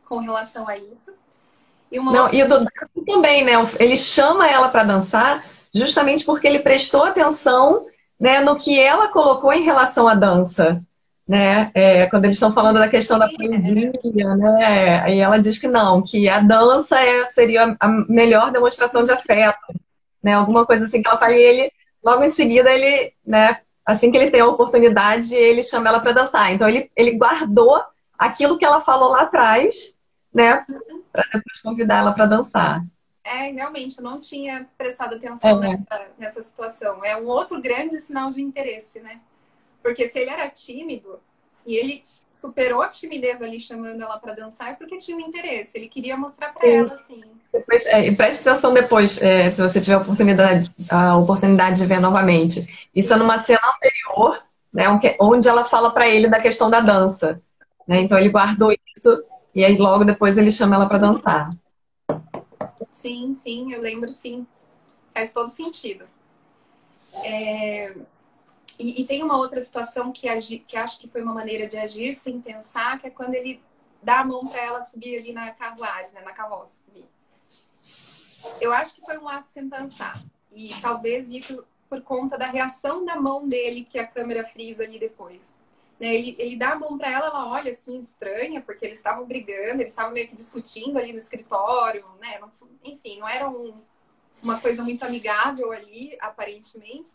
[SPEAKER 2] com relação a isso. E uma
[SPEAKER 1] Não,
[SPEAKER 2] outra...
[SPEAKER 1] e o do Darcy também, né? Ele chama ela para dançar justamente porque ele prestou atenção, né, no que ela colocou em relação à dança, né? Quando eles estão falando da questão da poesia, né? E ela diz que não, que a dança seria a melhor demonstração de afeto, né? Alguma coisa assim que ela fala, e ele, logo em seguida, ele, né? Assim que ele tem a oportunidade, ele chama ela para dançar. Então ele guardou aquilo que ela falou lá atrás, né? Para depois convidar ela para dançar.
[SPEAKER 2] Realmente, eu não tinha prestado atenção
[SPEAKER 1] É.
[SPEAKER 2] nessa situação. É um outro grande sinal de interesse, né? Porque se ele era tímido e ele superou a timidez ali chamando ela para dançar, é porque tinha um interesse. Ele queria mostrar para ela, assim.
[SPEAKER 1] Depois, e preste atenção depois, se você tiver a oportunidade de ver novamente. Isso é numa cena anterior, né, onde ela fala para ele da questão da dança, né? Então ele guardou isso e aí logo depois ele chama ela para dançar.
[SPEAKER 2] Sim, sim, eu lembro, sim. Faz todo sentido. E tem uma outra situação que acho que foi uma maneira de agir sem pensar, que é quando ele dá a mão para ela subir ali na carruagem, né, na carroça. Ali. Eu acho que foi um ato sem pensar. E talvez isso por conta da reação da mão dele, que a câmera frisa ali depois. Né, ele dá a mão para ela, ela olha assim, estranha, porque eles estavam brigando, eles estavam meio que discutindo ali no escritório, né? Enfim, não era uma coisa muito amigável ali, aparentemente.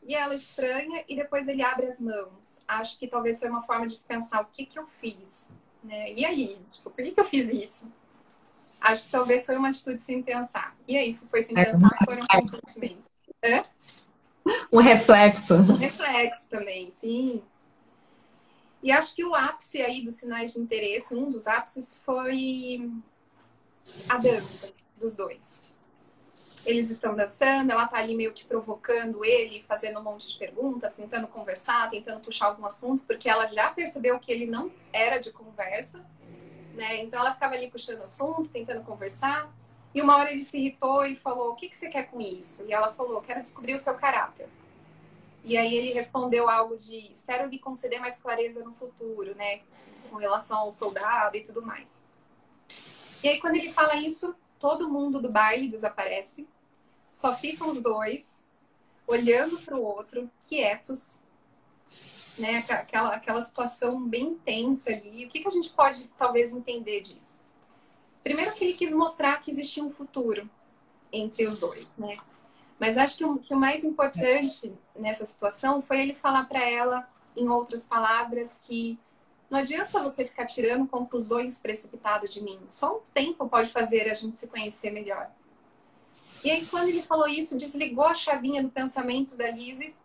[SPEAKER 2] E ela estranha, e depois ele abre as mãos. Acho que talvez foi uma forma de pensar o que que eu fiz, né? E aí, tipo, por que eu fiz isso? Acho que talvez foi uma atitude sem pensar. E aí, se foi sem pensar, foram os sentimentos.
[SPEAKER 1] Um reflexo.
[SPEAKER 2] Um reflexo também, sim. E acho que o ápice aí dos sinais de interesse, um dos ápices foi a dança dos dois. Eles estão dançando, ela tá ali meio que provocando ele, fazendo um monte de perguntas, tentando conversar, tentando puxar algum assunto, porque ela já percebeu que ele não era de conversa, né? Então ela ficava ali puxando assunto, tentando conversar. E uma hora ele se irritou e falou, o que que você quer com isso? E ela falou, quero descobrir o seu caráter. E aí ele respondeu algo de, espero lhe conceder mais clareza no futuro, né? Com relação ao soldado e tudo mais. E aí quando ele fala isso, todo mundo do baile desaparece. Só ficam os dois olhando para o outro, quietos, né? Aquela situação bem tensa ali. O que que a gente pode, talvez, entender disso? Primeiro que ele quis mostrar que existia um futuro entre os dois, né? Mas acho que o mais importante nessa situação foi ele falar para ela, em outras palavras, que não adianta você ficar tirando conclusões precipitadas de mim. Só um tempo pode fazer a gente se conhecer melhor. E aí, quando ele falou isso, desligou a chavinha do pensamento da Lizzie,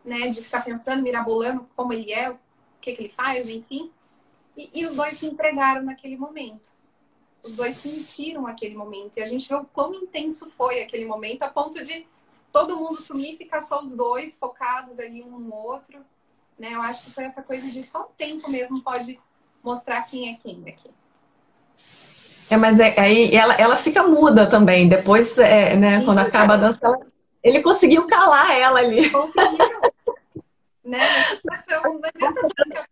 [SPEAKER 2] né? De ficar pensando, mirabolando como ele é, o que ele faz, enfim. E os dois se entregaram naquele momento. Os dois sentiram aquele momento. E a gente vê o quão intenso foi aquele momento, a ponto de todo mundo sumir e ficar só os dois, focados ali um no outro. Né? Eu acho que foi essa coisa de só o tempo mesmo pode mostrar quem é quem aqui.
[SPEAKER 1] Mas aí ela fica muda também. Depois, né, quando acaba a dança, ele conseguiu calar ela ali.
[SPEAKER 2] Conseguiu. Né? Nessa situação, não adianta ficar...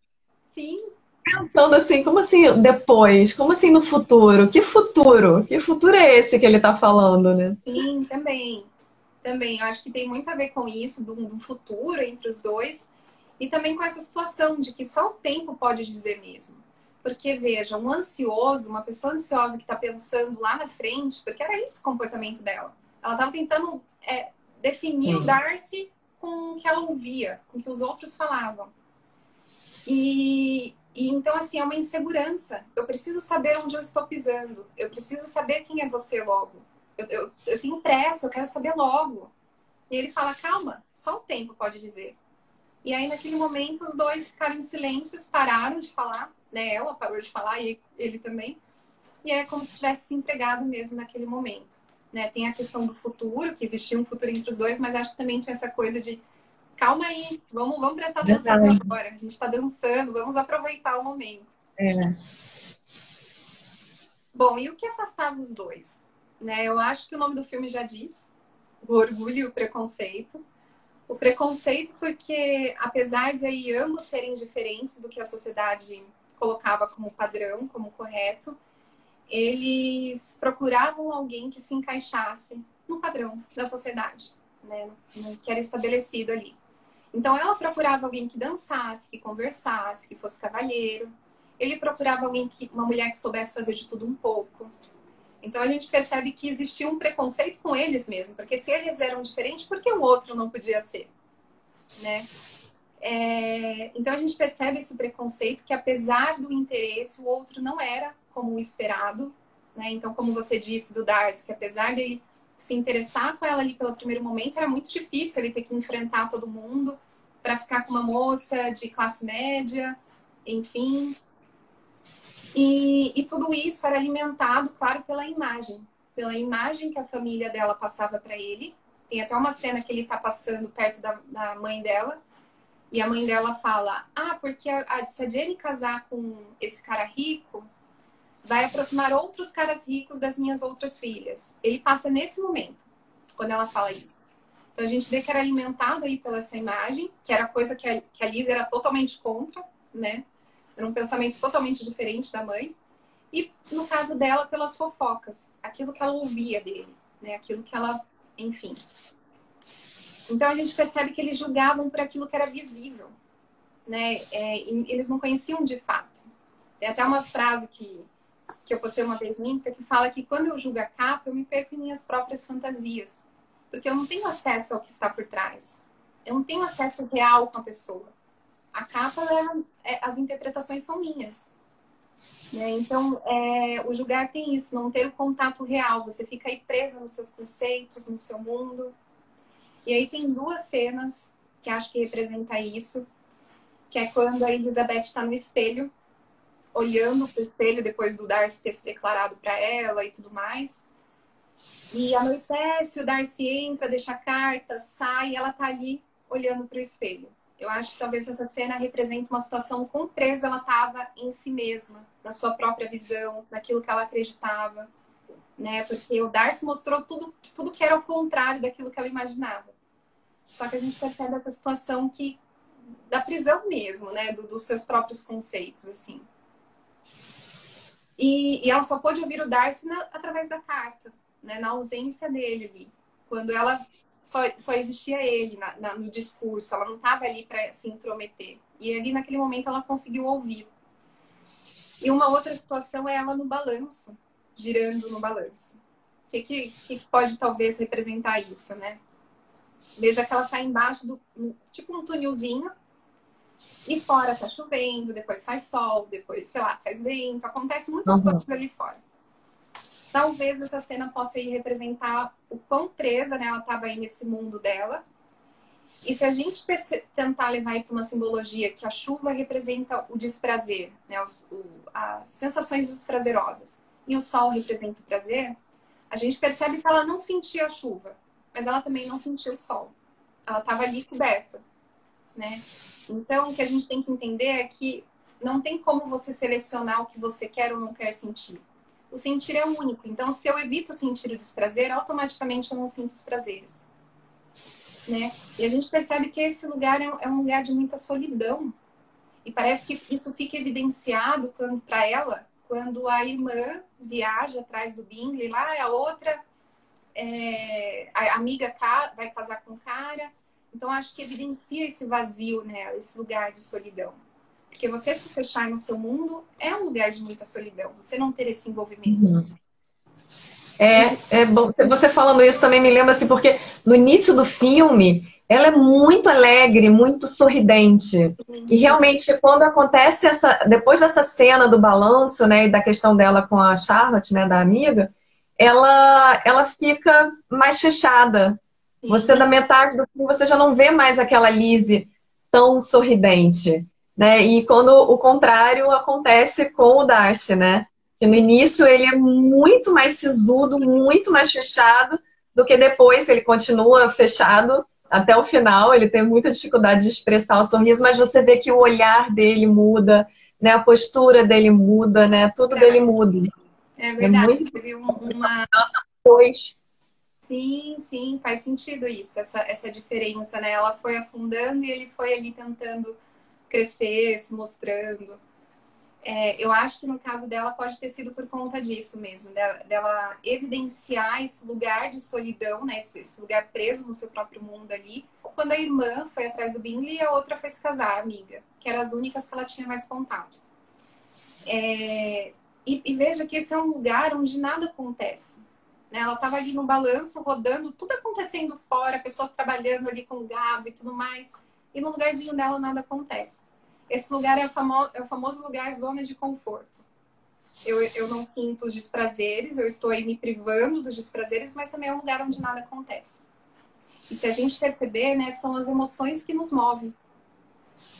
[SPEAKER 2] Sim.
[SPEAKER 1] Pensando assim, como assim depois? Como assim no futuro? Que futuro? Que futuro é esse que ele tá falando, né?
[SPEAKER 2] Sim, também. Também. Eu acho que tem muito a ver com isso, do futuro entre os dois. E também com essa situação de que só o tempo pode dizer mesmo. Porque, veja, um ansioso, uma pessoa ansiosa que está pensando lá na frente, porque era isso o comportamento dela. Ela estava tentando definir o Darcy com o que ela ouvia, com o que os outros falavam. E então, assim, é uma insegurança. Eu preciso saber onde eu estou pisando. Eu preciso saber quem é você logo. Eu tenho pressa, eu quero saber logo. E ele fala, calma, só o tempo pode dizer. E aí, naquele momento, os dois ficaram em silêncio, pararam de falar, né? Ela parou de falar e ele também. E é como se tivesse se entregado mesmo naquele momento. Né? Tem a questão do futuro, que existia um futuro entre os dois, mas acho que também tinha essa coisa de calma aí, vamos prestar atenção agora. A gente está dançando, vamos aproveitar o momento. Bom, e o que afastava os dois? Né? Eu acho que o nome do filme já diz, o orgulho e o preconceito. O preconceito porque, apesar de aí ambos serem diferentes do que a sociedade colocava como padrão, como correto, eles procuravam alguém que se encaixasse no padrão da sociedade, né? No que era estabelecido ali. Então, ela procurava alguém que dançasse, que conversasse, que fosse cavalheiro. Ele procurava uma mulher que soubesse fazer de tudo um pouco. Então, a gente percebe que existia um preconceito com eles mesmo. Porque se eles eram diferentes, por que o outro não podia ser? Né? Então, a gente percebe esse preconceito que, apesar do interesse, o outro não era como o esperado. Né? Então, como você disse do Darcy, que apesar dele se interessar com ela ali pelo primeiro momento, era muito difícil ele ter que enfrentar todo mundo para ficar com uma moça de classe média, enfim. E tudo isso era alimentado, claro, pela imagem que a família dela passava para ele. Tem até uma cena que ele está passando perto da mãe dela, e a mãe dela fala, porque se a Jenny casar com esse cara rico, vai aproximar outros caras ricos das minhas outras filhas. Ele passa nesse momento, quando ela fala isso. Então a gente vê que era alimentado aí pela essa imagem, que era coisa que a Liz era totalmente contra, né? Era um pensamento totalmente diferente da mãe. E no caso dela, pelas fofocas, aquilo que ela ouvia dele, né? Aquilo que ela, enfim. Então a gente percebe que eles julgavam por aquilo que era visível, né? Eles não conheciam de fato. Tem até uma frase que eu postei uma vez no Insta, que fala que quando eu julgo a capa, eu me perco em minhas próprias fantasias. Porque eu não tenho acesso ao que está por trás. Eu não tenho acesso real com a pessoa. A capa, as interpretações são minhas. Né? Então, o julgar tem isso, não ter o contato real. Você fica aí presa nos seus conceitos, no seu mundo. E aí tem duas cenas que acho que representa isso, que é quando a Elizabeth está no espelho, olhando para o espelho depois do Darcy ter se declarado para ela e tudo mais. E anoitece, o Darcy entra, deixa a carta, sai, e ela tá ali olhando para o espelho. Eu acho que talvez essa cena represente uma situação quão presa ela estava em si mesma, na sua própria visão, naquilo que ela acreditava, né? Porque o Darcy mostrou tudo que era o contrário daquilo que ela imaginava. Só que a gente percebe essa situação da prisão mesmo, né? Dos seus próprios conceitos, assim. E ela só pôde ouvir o Darcy através da carta, né? Na ausência dele ali. Quando ela só existia ele no discurso, ela não estava ali para se intrometer. E ali naquele momento ela conseguiu ouvir. E uma outra situação é ela no balanço, girando no balanço. O que pode talvez representar isso, né? Veja que ela está embaixo tipo um tunilzinho, e fora tá chovendo, depois faz sol, depois, sei lá, faz vento, acontece muitas coisas ali fora. Talvez essa cena possa ir representar o quão presa, né, ela estava aí nesse mundo dela. E se a gente tentar levar para uma simbologia que a chuva representa o desprazer, né, as sensações desprazerosas, e o sol representa o prazer, a gente percebe que ela não sentia a chuva, mas ela também não sentia o sol. Ela estava ali coberta, né? Então, o que a gente tem que entender é que não tem como você selecionar o que você quer ou não quer sentir. O sentir é único. Então, se eu evito sentir o desprazer, automaticamente eu não sinto os prazeres. Né? E a gente percebe que esse lugar é um lugar de muita solidão. E parece que isso fica evidenciado para ela quando a irmã viaja atrás do Bingley. Lá a outra, a amiga vai casar com o cara. Então, acho que evidencia esse vazio nela, esse lugar de solidão. Porque você se fechar no seu mundo é um lugar de muita solidão, você não ter esse envolvimento.
[SPEAKER 1] Uhum. É bom. Você falando isso também me lembra assim, porque no início do filme ela é muito alegre, muito sorridente. E realmente, quando acontece depois dessa cena do balanço, né, e da questão dela com a Charlotte, né, da amiga, ela fica mais fechada.
[SPEAKER 2] Sim.
[SPEAKER 1] Você, da metade do filme, você já não vê mais aquela Lizzie tão sorridente, né? E quando o contrário acontece com o Darcy, né? Que no início ele é muito mais sisudo, muito mais fechado, do que depois, que ele continua fechado até o final. Ele tem muita dificuldade de expressar o sorriso, mas você vê que o olhar dele muda, né? A postura dele muda, né? Tudo dele muda.
[SPEAKER 2] É
[SPEAKER 1] É
[SPEAKER 2] verdade.
[SPEAKER 1] muito
[SPEAKER 2] Teve uma...
[SPEAKER 1] depois.
[SPEAKER 2] Sim, sim, faz sentido isso, essa diferença, né? Ela foi afundando e ele foi ali tentando crescer, se mostrando. Eu acho que no caso dela pode ter sido por conta disso mesmo, dela evidenciar esse lugar de solidão, né? Esse lugar preso no seu próprio mundo ali, quando a irmã foi atrás do Bingley e a outra foi se casar, a amiga, que eram as únicas que ela tinha mais contato. E veja que esse é um lugar onde nada acontece. Né? Ela estava ali no balanço, rodando, tudo acontecendo fora, pessoas trabalhando ali com gado e tudo mais, e no lugarzinho dela nada acontece. Esse lugar é o famoso lugar zona de conforto. Eu não sinto os desprazeres, eu estou aí me privando dos desprazeres, mas também é um lugar onde nada acontece. E se a gente perceber, né, são as emoções que nos movem.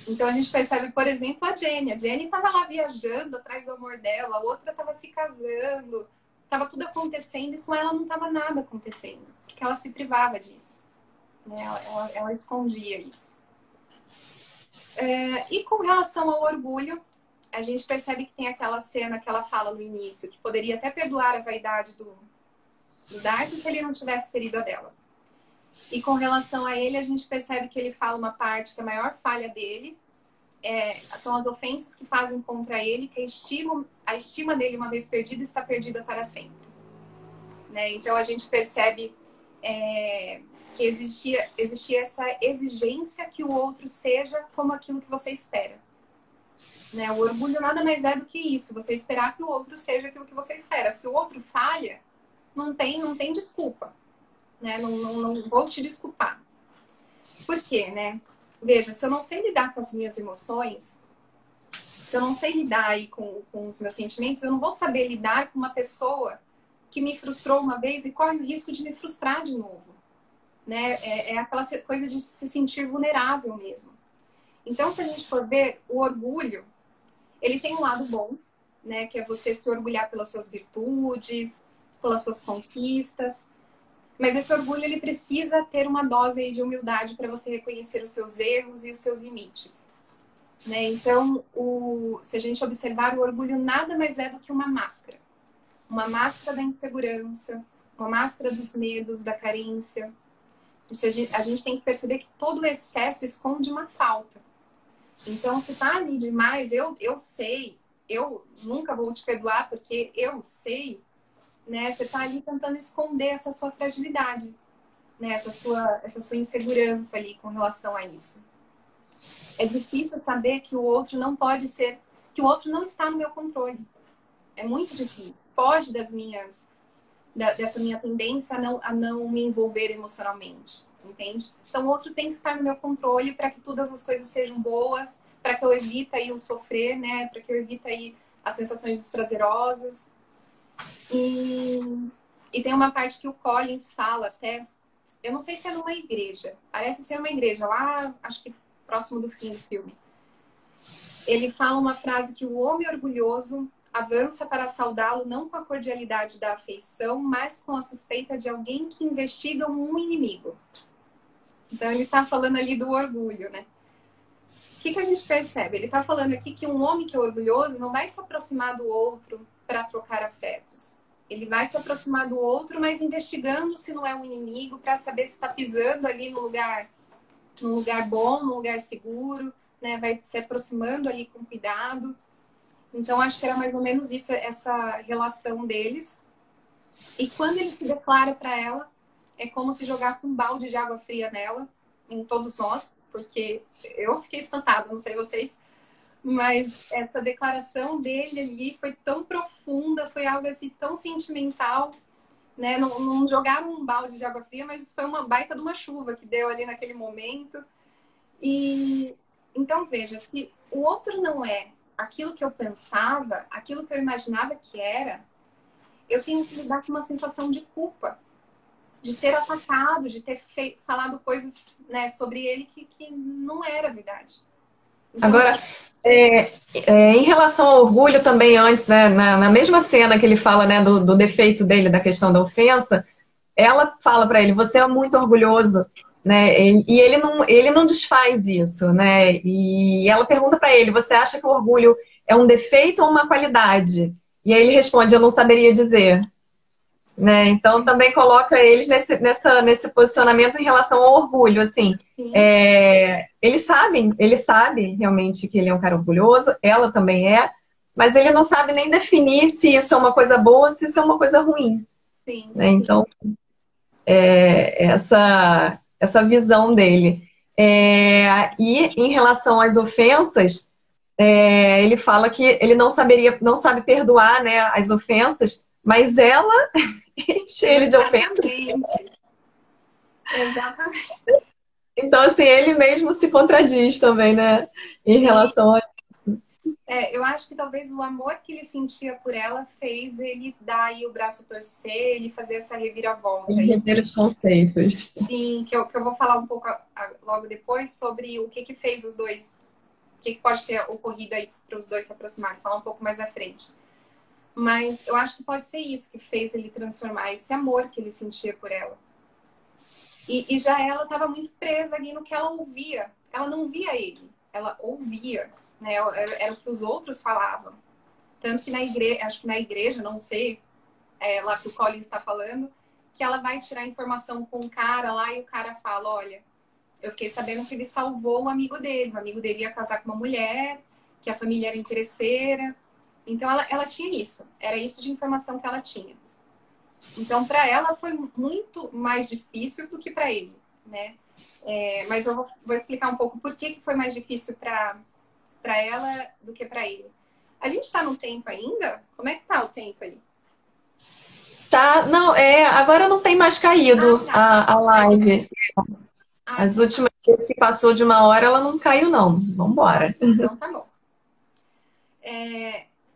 [SPEAKER 2] Então a gente percebe, por exemplo, a Jenny. A Jenny estava lá viajando atrás do amor dela, a outra estava se casando, estava tudo acontecendo e com ela não estava nada acontecendo, porque ela se privava disso. Né? Ela escondia isso. E com relação ao orgulho, a gente percebe que tem aquela cena que ela fala no início, que poderia até perdoar a vaidade do Darcy se ele não tivesse ferido a dela. E com relação a ele, a gente percebe que ele fala uma parte que a maior falha dele são as ofensas que fazem contra ele, que a estima dele, uma vez perdida, está perdida para sempre. Né? Então a gente percebe que existia essa exigência que o outro seja como aquilo que você espera. Né? O orgulho nada mais é do que isso, você esperar que o outro seja aquilo que você espera. Se o outro falha, não tem desculpa. Né? Não vou te desculpar. Por quê, né? Veja, se eu não sei lidar com as minhas emoções, se eu não sei lidar aí com os meus sentimentos, eu não vou saber lidar com uma pessoa que me frustrou uma vez e corre o risco de me frustrar de novo. Né? É aquela coisa de se sentir vulnerável mesmo. Então, se a gente for ver, o orgulho, ele tem um lado bom, né? Que é você se orgulhar pelas suas virtudes, pelas suas conquistas. Mas esse orgulho, ele precisa ter uma dose aí de humildade para você reconhecer os seus erros e os seus limites. Né? Então, se a gente observar, o orgulho nada mais é do que uma máscara. Uma máscara da insegurança, uma máscara dos medos, da carência. A gente tem que perceber que todo o excesso esconde uma falta. Então, se tá ali demais, eu sei, eu nunca vou te perdoar porque eu sei, né? Você tá ali tentando esconder essa sua fragilidade, né? Essa sua insegurança ali com relação a isso. É difícil saber que o outro não pode ser, que o outro não está no meu controle. É muito difícil. Foge dessa minha tendência a não me envolver emocionalmente, entende? Então o outro tem que estar no meu controle para que todas as coisas sejam boas, para que eu evite aí o sofrer, né? Para que eu evite aí as sensações desprazerosas. E tem uma parte que o Collins fala até, eu não sei se é numa igreja, parece ser uma igreja lá, acho que próximo do fim do filme. Ele fala uma frase que o homem orgulhoso avança para saudá-lo não com a cordialidade da afeição, mas com a suspeita de alguém que investiga um inimigo. Então ele está falando ali do orgulho, né? O que a gente percebe? Ele está falando aqui que um homem que é orgulhoso não vai se aproximar do outro para trocar afetos. Ele vai se aproximar do outro, mas investigando se não é um inimigo, para saber se está pisando ali num lugar bom, num lugar seguro, né? Vai se aproximando ali com cuidado. Então, acho que era mais ou menos isso, essa relação deles. E quando ele se declara para ela, é como se jogasse um balde de água fria nela, em todos nós, porque eu fiquei espantada, não sei vocês, Mas essa declaração dele ali foi tão profunda, foi algo assim tão sentimental, né? Não jogaram um balde de água fria, mas foi uma baita de uma chuva que deu ali naquele momento. E então veja, se o outro não é aquilo que eu pensava, aquilo que eu imaginava que era, eu tenho que lidar com uma sensação de culpa, de ter atacado, de ter falado coisas, né, sobre ele que não era verdade. Então,
[SPEAKER 1] Agora, em relação ao orgulho também antes, né, na mesma cena que ele fala, né, do defeito dele, da questão da ofensa, ela fala para ele, você é muito orgulhoso, né? E ele não desfaz isso, né? E ela pergunta para ele, você acha que o orgulho é um defeito ou uma qualidade? E aí ele responde, eu não saberia dizer. Né? Então também coloca eles nesse posicionamento em relação ao orgulho, assim. Ele sabe realmente que ele é um cara orgulhoso, ela também é, mas ele não sabe nem definir se isso é uma coisa boa ou se isso é uma coisa ruim.
[SPEAKER 2] sim,
[SPEAKER 1] Né?
[SPEAKER 2] sim.
[SPEAKER 1] Então, essa visão dele. E em relação às ofensas, ele fala que ele não sabe perdoar, né, as ofensas, mas ela enche ele de ofensas.
[SPEAKER 2] Exatamente.
[SPEAKER 1] Então, assim, ele mesmo se contradiz também, né, em relação a isso.
[SPEAKER 2] Eu acho que talvez o amor que ele sentia por ela fez ele dar aí o braço a torcer, ele fazer essa reviravolta.
[SPEAKER 1] E rever os conceitos.
[SPEAKER 2] Sim, que eu vou falar um pouco logo depois sobre o que fez os dois, o que pode ter ocorrido aí para os dois se aproximarem, falar um pouco mais à frente. Mas eu acho que pode ser isso que fez ele transformar esse amor que ele sentia por ela. E já ela estava muito presa ali no que ela ouvia. Ela não via ele, ela ouvia, né? Era o que os outros falavam. Tanto que na igreja, acho que na igreja, não sei, lá que o Colin está falando, que ela vai tirar informação com o cara lá e o cara fala, olha, eu fiquei sabendo que ele salvou um amigo dele. O amigo dele ia casar com uma mulher, que a família era interesseira. Então ela tinha isso. Era isso de informação que ela tinha. Então, para ela foi muito mais difícil do que para ele, né? Mas eu vou explicar um pouco por que foi mais difícil para ela do que para ele. A gente está no tempo ainda? Como é que tá o tempo aí?
[SPEAKER 1] Tá, não, agora não tem mais caído a live. As últimas vezes que passou de 1 hora, ela não caiu, não. Vambora.
[SPEAKER 2] Então tá bom.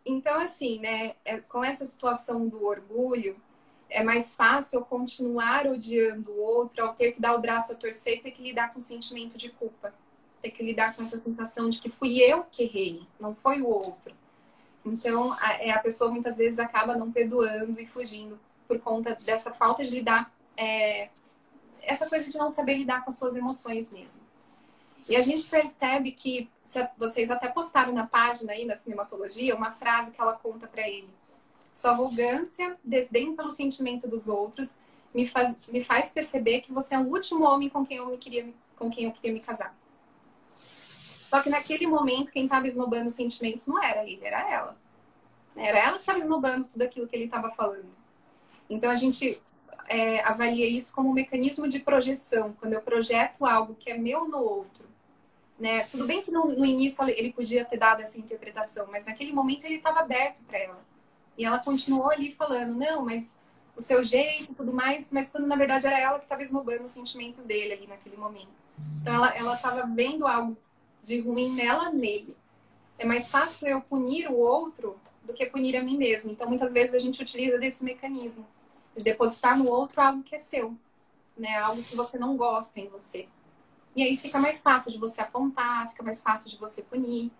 [SPEAKER 2] Então, assim, né? Com essa situação do orgulho, é mais fácil eu continuar odiando o outro ao ter que dar o braço a torcer e ter que lidar com o sentimento de culpa. Ter que lidar com essa sensação de que fui eu que errei, não foi o outro. Então, a pessoa muitas vezes acaba não perdoando e fugindo por conta dessa falta de lidar, essa coisa de não saber lidar com as suas emoções mesmo. E a gente percebe que, vocês até postaram na página aí, na Cinematologia, uma frase que ela conta pra ele. Sua arrogância, desdém pelo sentimento dos outros, me faz perceber que você é o último homem com quem eu queria me casar. Só que naquele momento, quem estava esnobando os sentimentos não era ele, era ela. Era ela que estava esnobando tudo aquilo que ele estava falando. Então a gente avalia isso como um mecanismo de projeção. Quando eu projeto algo que é meu no outro, né? Tudo bem que no início ele podia ter dado essa interpretação, mas naquele momento ele estava aberto para ela. E ela continuou ali falando, não, mas o seu jeito e tudo mais, mas quando na verdade era ela que estava esnobando os sentimentos dele ali naquele momento. Então ela estava vendo algo de ruim nele. É mais fácil eu punir o outro do que punir a mim mesmo. Então muitas vezes a gente utiliza desse mecanismo de depositar no outro algo que é seu, né? Algo que você não gosta em você. E aí fica mais fácil de você apontar, fica mais fácil de você punir.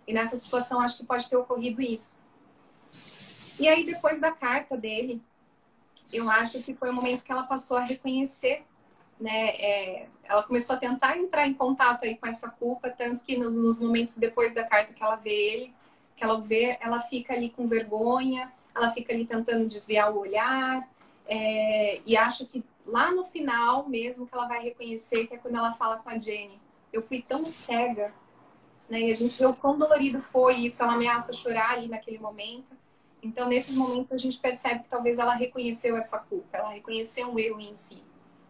[SPEAKER 2] E nessa situação acho que pode ter ocorrido isso. E aí, depois da carta dele, eu acho que foi o momento que ela passou a reconhecer, né? Ela começou a tentar entrar em contato aí com essa culpa, tanto que nos momentos depois da carta que ela vê ele, que ela vê, ela fica ali com vergonha, ela fica ali tentando desviar o olhar, e acho que lá no final mesmo que ela vai reconhecer, que é quando ela fala com a Jenny, eu fui tão cega, né? E a gente vê o quão dolorido foi isso, ela ameaça chorar ali naquele momento. Então, nesses momentos, a gente percebe que talvez ela reconheceu essa culpa, ela reconheceu um erro em si,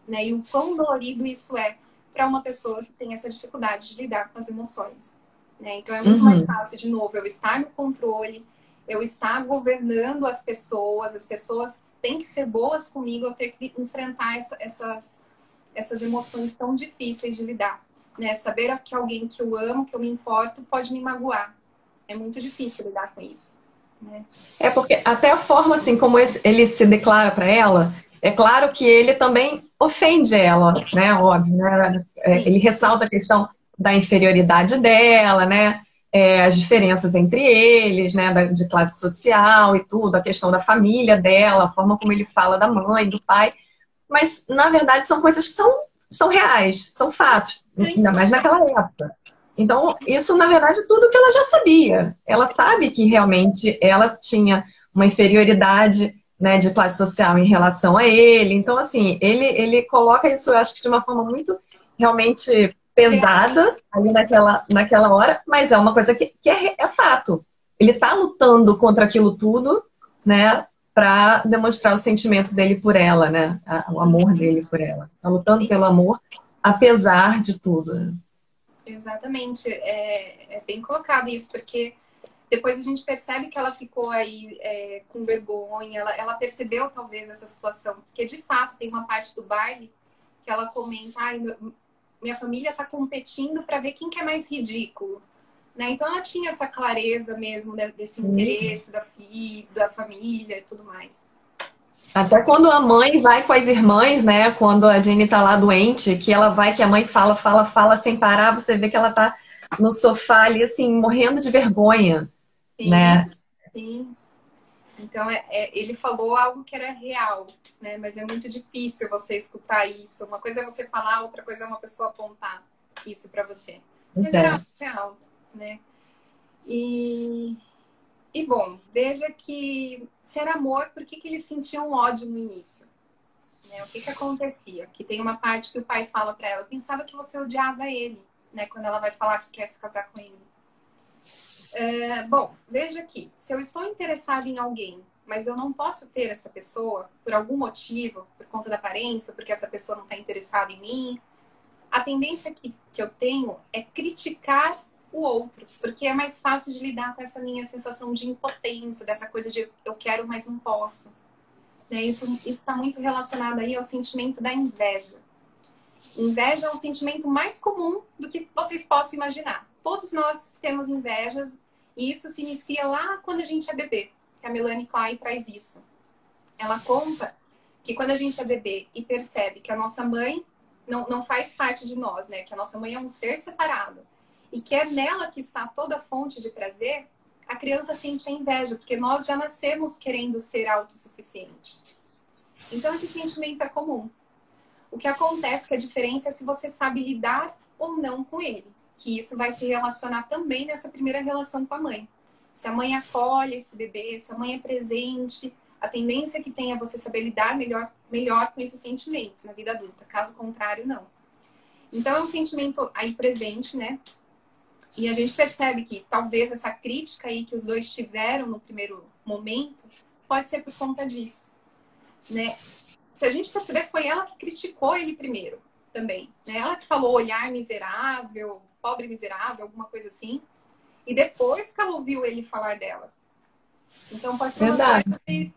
[SPEAKER 2] né? E o quão dolorido isso é para uma pessoa que tem essa dificuldade de lidar com as emoções. né? Então é muito mais fácil, de novo, eu estar no controle, eu estar governando as pessoas têm que ser boas comigo, eu ter que enfrentar essas emoções tão difíceis de lidar, né? Saber que alguém que eu amo, que eu me importo, pode me magoar. É muito difícil lidar com isso, né?
[SPEAKER 1] É porque até a forma assim como ele se declara para ela, é claro que ele também ofende ela, né? Óbvio, né?
[SPEAKER 2] Sim,
[SPEAKER 1] Ele ressalta a questão da inferioridade dela, né? As diferenças entre eles, né? De classe social e tudo, a questão da família dela, a forma como ele fala da mãe, do pai. Mas, na verdade, são coisas que são reais, são fatos,
[SPEAKER 2] sim,
[SPEAKER 1] ainda
[SPEAKER 2] são
[SPEAKER 1] mais naquela
[SPEAKER 2] fatos.
[SPEAKER 1] época. Então, isso, na verdade, é tudo que ela já sabia. Ela sabe que realmente ela tinha uma inferioridade, né, de classe social em relação a ele. Então, assim, ele coloca isso, eu acho que de uma forma muito realmente
[SPEAKER 2] Real.
[SPEAKER 1] pesada ali naquela hora, mas é uma coisa que é fato. Ele está lutando contra aquilo tudo, né, para demonstrar o sentimento dele por ela, né, o amor dele por ela. Está lutando pelo amor, apesar de tudo. Né?
[SPEAKER 2] Exatamente, é bem colocado isso, porque depois a gente percebe que ela ficou aí com vergonha, ela percebeu talvez essa situação, porque de fato tem uma parte do baile que ela comenta, ai, minha família está competindo para ver quem que é mais ridículo, né? Então ela tinha essa clareza mesmo desse interesse da família e tudo mais.
[SPEAKER 1] Até quando a mãe vai com as irmãs, né? Quando a Jenny tá lá doente, que ela vai, que a mãe fala sem parar, você vê que ela tá no sofá ali, assim, morrendo de vergonha,
[SPEAKER 2] Sim,
[SPEAKER 1] né?
[SPEAKER 2] sim. Então, ele falou algo que era real, né? Mas é muito difícil você escutar isso. Uma coisa é você falar, outra coisa é uma pessoa apontar isso para você. Mas era
[SPEAKER 1] É.
[SPEAKER 2] algo real, né? E, bom, veja que se era amor, por que eles sentiam ódio no início? Né? O que acontecia? Que tem uma parte que o pai fala para ela, eu pensava que você odiava ele, né? Quando ela vai falar que quer se casar com ele. Bom, veja aqui, se eu estou interessada em alguém, mas eu não posso ter essa pessoa por algum motivo, por conta da aparência, porque essa pessoa não está interessada em mim, a tendência que eu tenho é criticar o outro, porque é mais fácil de lidar com essa minha sensação de impotência, dessa coisa de eu quero, mas não posso. Né? Isso está muito relacionado aí ao sentimento da inveja. Inveja é um sentimento mais comum do que vocês possam imaginar. Todos nós temos invejas e isso se inicia lá quando a gente é bebê. A Melanie Klein traz isso. Ela conta que quando a gente é bebê e percebe que a nossa mãe não faz parte de nós, né? Que a nossa mãe é um ser separado e que é nela que está toda a fonte de prazer, a criança sente a inveja, porque nós já nascemos querendo ser autossuficiente. Então esse sentimento é comum. O que acontece que a diferença é se você sabe lidar ou não com ele. Que isso vai se relacionar também nessa primeira relação com a mãe. Se a mãe acolhe esse bebê, se a mãe é presente, a tendência que tem é você saber lidar melhor com esse sentimento na vida adulta. Caso contrário, não. Então é um sentimento aí presente, né? E a gente percebe que talvez essa crítica aí que os dois tiveram no primeiro momento pode ser por conta disso, né? Se a gente perceber, foi ela que criticou ele primeiro também. Né? Ela que falou olhar miserável, pobre miserável, alguma coisa assim. E depois que ela ouviu ele falar dela. Então pode ser uma
[SPEAKER 1] Verdade.
[SPEAKER 2] coisa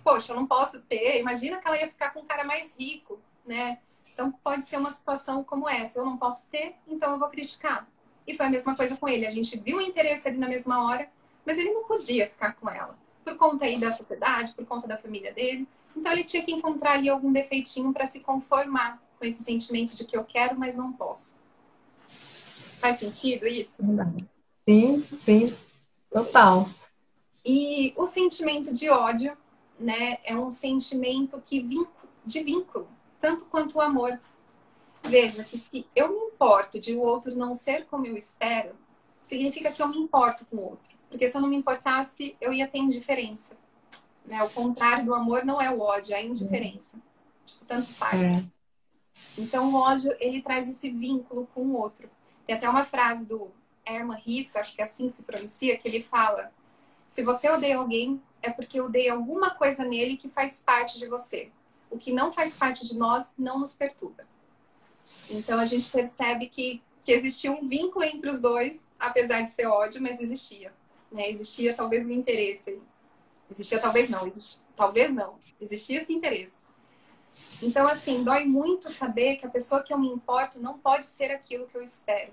[SPEAKER 2] poxa, eu não posso ter. Imagina que ela ia ficar com um cara mais rico, né? Então pode ser uma situação como essa. Eu não posso ter, então eu vou criticar. E foi a mesma coisa com ele. A gente viu o interesse ali na mesma hora, mas ele não podia ficar com ela. Por conta aí da sociedade, por conta da família dele. Então ele tinha que encontrar ali algum defeitinho para se conformar com esse sentimento de que eu quero, mas não posso. Faz sentido isso?
[SPEAKER 1] Verdade. Sim, sim, total.
[SPEAKER 2] E o sentimento de ódio, né, é um sentimento de vínculo, tanto quanto o amor. Veja que se eu me importo de o outro não ser como eu espero, significa que eu me importo com o outro. Porque se eu não me importasse, eu ia ter indiferença. Né? O contrário do amor não é o ódio, é a indiferença. Tipo, tanto faz.
[SPEAKER 1] É.
[SPEAKER 2] Então, o ódio, ele traz esse vínculo com o outro. Tem até uma frase do Hermann Hesse, acho que é assim que se pronuncia, que ele fala: se você odeia alguém, é porque odeia alguma coisa nele que faz parte de você. O que não faz parte de nós não nos perturba. Então, a gente percebe que que existia um vínculo entre os dois, apesar de ser ódio, mas existia. Né? Existia talvez um interesse. Existia talvez não, talvez não. Existia esse interesse. Então, assim, dói muito saber que a pessoa que eu me importo não pode ser aquilo que eu espero.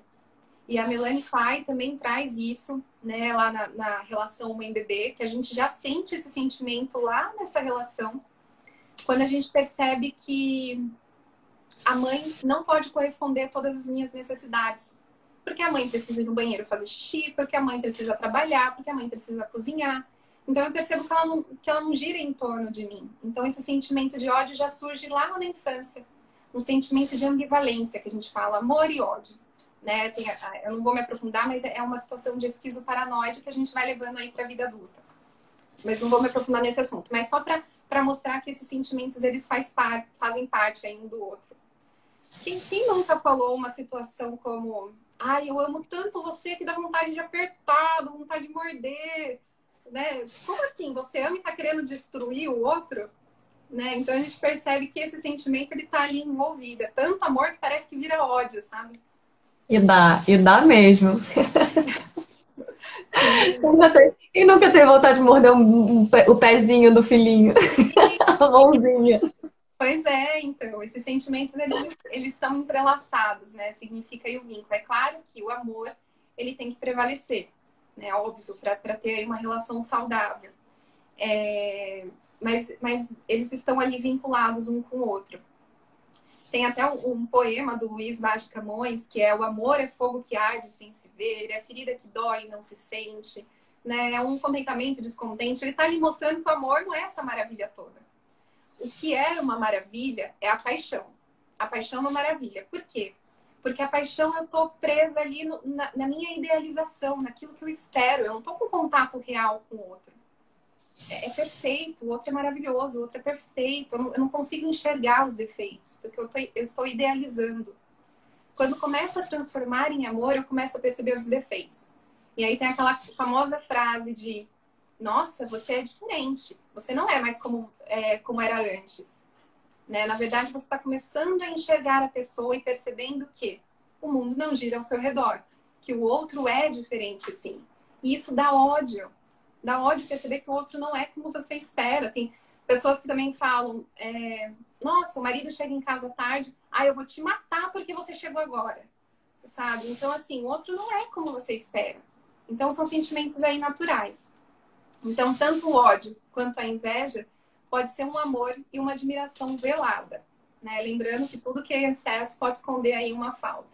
[SPEAKER 2] E a Melanie Klein também traz isso, né, lá na relação mãe-bebê, que a gente já sente esse sentimento lá nessa relação, quando a gente percebe que a mãe não pode corresponder a todas as minhas necessidades. Porque a mãe precisa ir no banheiro fazer xixi, porque a mãe precisa trabalhar, porque a mãe precisa cozinhar. Então eu percebo que ela não gira em torno de mim. Então esse sentimento de ódio já surge lá na infância. Um sentimento de ambivalência, que a gente fala, amor e ódio. Né? Eu não vou me aprofundar, mas é uma situação de esquizoparanoide que a gente vai levando aí para a vida adulta. Mas não vou me aprofundar nesse assunto. Mas só para mostrar que esses sentimentos eles fazem parte aí um do outro. Quem nunca falou uma situação como: ai, eu amo tanto você que dá vontade de apertar, dá vontade de morder, né? Como assim? Você ama e tá querendo destruir o outro? Né? Então a gente percebe que esse sentimento ele tá ali envolvido. É tanto amor que parece que vira ódio, sabe?
[SPEAKER 1] E dá mesmo. Quem nunca teve vontade de morder o pezinho do filhinho? A mãozinha.
[SPEAKER 2] Pois é, então, esses sentimentos, eles estão entrelaçados, né? Significa aí o vínculo. É claro que o amor, ele tem que prevalecer, né? Óbvio, para ter aí uma relação saudável. Mas eles estão ali vinculados um com o outro. Tem até um poema do Luiz Vaz de Camões, que é: o amor é fogo que arde sem se ver, é ferida que dói e não se sente, né? É um contentamento descontente. Ele está ali mostrando que o amor não é essa maravilha toda. O que é uma maravilha é a paixão. A paixão é uma maravilha. Por quê? Porque a paixão eu estou presa ali na minha idealização, naquilo que eu espero. Eu não estou com contato real com o outro. É perfeito, o outro é maravilhoso, o outro é perfeito. Eu não consigo enxergar os defeitos, porque eu estou idealizando. Quando começa a transformar em amor, eu começo a perceber os defeitos. E aí tem aquela famosa frase de: nossa, você é diferente. Você não é mais como era antes. Né? Na verdade, você está começando a enxergar a pessoa e percebendo que o mundo não gira ao seu redor. Que o outro é diferente, sim. E isso dá ódio. Dá ódio perceber que o outro não é como você espera. Tem pessoas que também falam: nossa, o marido chega em casa tarde. Ah, eu vou te matar porque você chegou agora. Sabe? Então, assim, o outro não é como você espera. Então, são sentimentos aí naturais. Então, tanto o ódio quanto a inveja pode ser um amor e uma admiração velada, né? Lembrando que tudo que é excesso pode esconder aí uma falta.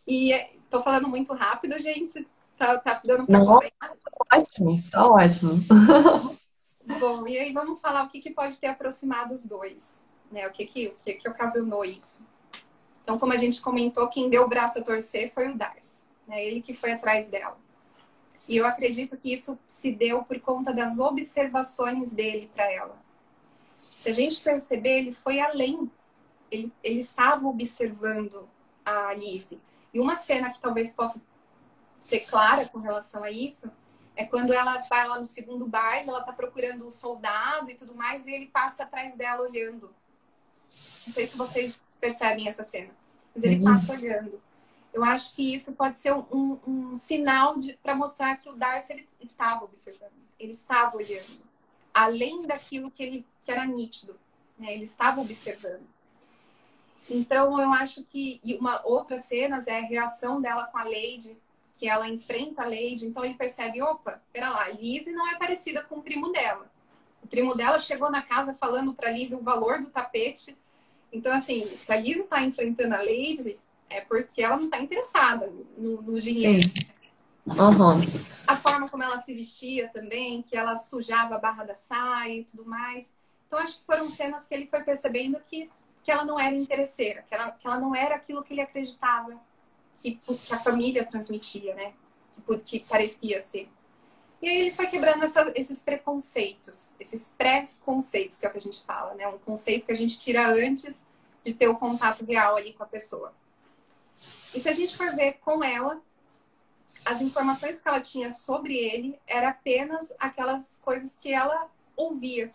[SPEAKER 2] E tô falando muito rápido, gente. Tá dando pra acompanhar?
[SPEAKER 1] Ótimo, tá ótimo.
[SPEAKER 2] Bom, e aí vamos falar o que pode ter aproximado os dois, né? O que ocasionou isso. Então, como a gente comentou, quem deu o braço a torcer foi o Darcy, né? Ele que foi atrás dela. E eu acredito que isso se deu por conta das observações dele para ela. Se a gente perceber, ele foi além. Ele estava observando a Lizzie. E uma cena que talvez possa ser clara com relação a isso é quando ela vai lá no segundo baile, ela está procurando um soldado e tudo mais, e ele passa atrás dela olhando. Não sei se vocês percebem essa cena, mas ele passa olhando. Eu acho que isso pode ser um sinal para mostrar que o Darcy ele estava observando. Ele estava olhando. Além daquilo que era nítido. Né? Ele estava observando. Então, eu acho que... E uma outra cena é a reação dela com a Lady, que ela enfrenta a Lady. Então, ele percebe: opa, pera lá, a Lizzie não é parecida com o primo dela. O primo dela chegou na casa falando para a Lizzie o valor do tapete. Então, assim, se a Lizzie está enfrentando a Lady... é porque ela não está interessada no dinheiro. A forma como ela se vestia também, que ela sujava a barra da saia e tudo mais. Então, acho que foram cenas que ele foi percebendo que ela não era interesseira, que ela não era aquilo que ele acreditava que a família transmitia, né? Que parecia ser. E aí ele foi quebrando esses preconceitos, esses pré-conceitos, que é o que a gente fala, né? Um conceito que a gente tira antes de ter o contato real ali com a pessoa. E se a gente for ver com ela, as informações que ela tinha sobre ele eram apenas aquelas coisas que ela ouvia,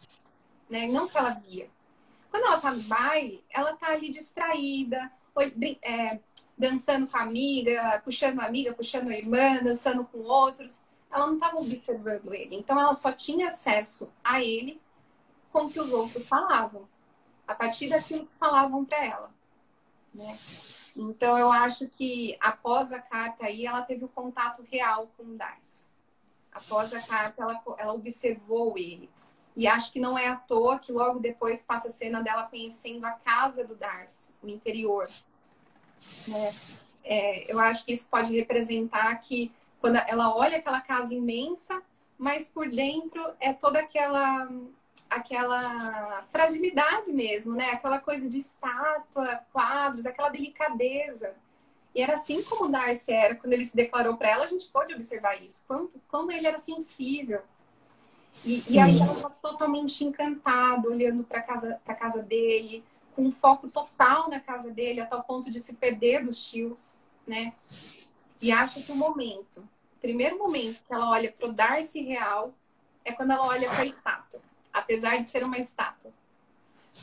[SPEAKER 2] né? Não que ela via. Quando ela tá no baile, ela tá ali distraída, dançando com a amiga, puxando a irmã, dançando com outros. Ela não estava observando ele. Então, ela só tinha acesso a ele com o que os outros falavam, a partir daquilo que falavam para ela, né? Então, eu acho que após a carta aí, ela teve o contato real com o Darcy. Após a carta, ela observou ele. E acho que não é à toa que logo depois passa a cena dela conhecendo a casa do Darcy, o interior, né? Eu acho que isso pode representar que quando ela olha aquela casa imensa, mas por dentro é toda aquela fragilidade mesmo, né? Aquela coisa de estátua, quadros, aquela delicadeza. E era assim como o Darcy era. Quando ele se declarou para ela, a gente pôde observar isso. Como ele era sensível. E aí ela estava totalmente encantada, olhando para a casa dele, com um foco total na casa dele, a tal ponto de se perder dos tios, né? E acho que o primeiro momento que ela olha para o Darcy real é quando ela olha para a estátua, apesar de ser uma estátua.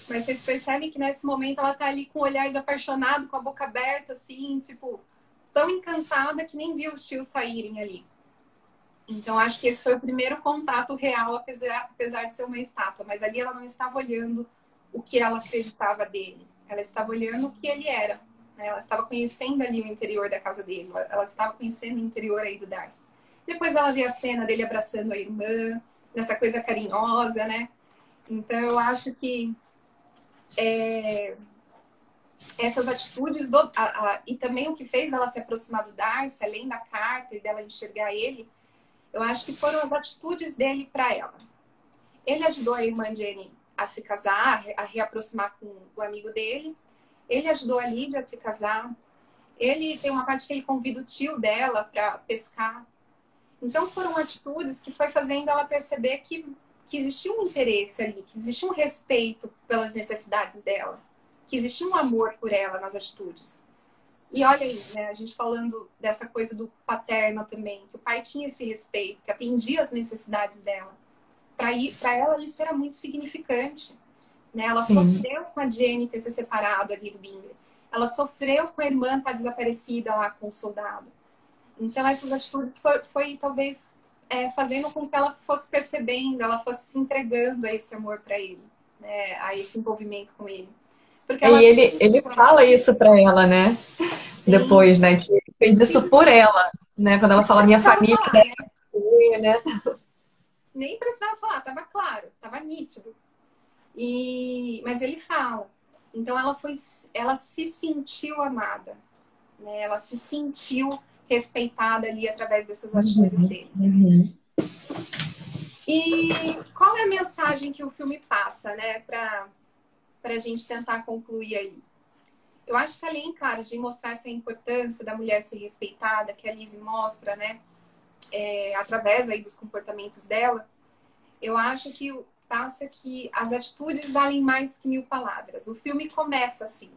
[SPEAKER 2] Mas vocês percebem que nesse momento ela tá ali com o olhar desapaixonado, com a boca aberta, assim, tipo, tão encantada que nem viu os tios saírem ali. Então, acho que esse foi o primeiro contato real, apesar de ser uma estátua. Mas ali ela não estava olhando o que ela acreditava dele. Ela estava olhando o que ele era. Ela estava conhecendo ali o interior da casa dele. Ela estava conhecendo o interior aí do Darcy. Depois ela vê a cena dele abraçando a irmã, nessa coisa carinhosa, né? Então, eu acho que essas atitudes e também o que fez ela se aproximar do Darcy, além da carta e dela enxergar ele, eu acho que foram as atitudes dele para ela. Ele ajudou a irmã Jenny a se casar, a reaproximar com o amigo dele. Ele ajudou a Lídia a se casar. Ele tem uma parte que ele convida o tio dela para pescar. Então foram atitudes que foi fazendo ela perceber que existia um interesse ali, que existia um respeito pelas necessidades dela, que existia um amor por ela nas atitudes. E olha aí, né, a gente falando dessa coisa do paterno também, que o pai tinha esse respeito, que atendia as necessidades dela. Para ela isso era muito significante, né? Ela sofreu com a Jenny ter se separado ali do Bingley. Ela sofreu com a irmã estar desaparecida lá com o soldado. Então essas atitudes foi talvez fazendo com que ela fosse percebendo, ela fosse se entregando a esse amor para ele, né? A esse envolvimento com ele. Porque ela
[SPEAKER 1] ele fala isso pra ela, né? Sim. Depois, né? Que ele fez isso por ela, né? Quando ela fala minha família deve ser, né?
[SPEAKER 2] Nem precisava falar, tava claro, tava nítido. Mas ele fala. Então ela se sentiu amada, né? Ela se sentiu respeitada ali através dessas atitudes dele. E qual é a mensagem que o filme passa, né? Pra gente tentar concluir aí. Eu acho que além, claro, de mostrar essa importância da mulher ser respeitada, que a Lizzie mostra, né? Através aí dos comportamentos dela, eu acho que passa que as atitudes valem mais que 1000 palavras. O filme começa assim,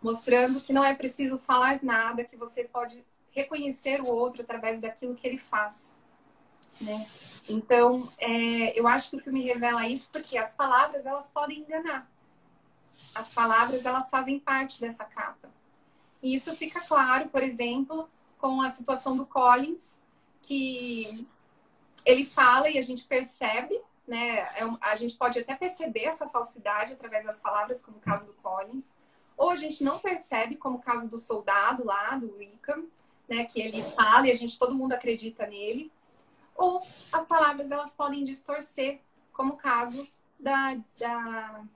[SPEAKER 2] mostrando que não é preciso falar nada, que você pode reconhecer o outro através daquilo que ele faz, né? Então, eu acho que o filme revela isso porque as palavras, elas podem enganar. As palavras, elas fazem parte dessa capa. E isso fica claro, por exemplo, com a situação do Collins, que ele fala e a gente percebe, né? A gente pode até perceber essa falsidade através das palavras, como o caso do Collins. Ou a gente não percebe, como o caso do soldado lá, do Wickham, né? Que ele fala e todo mundo acredita nele. Ou as palavras, elas podem distorcer, como o caso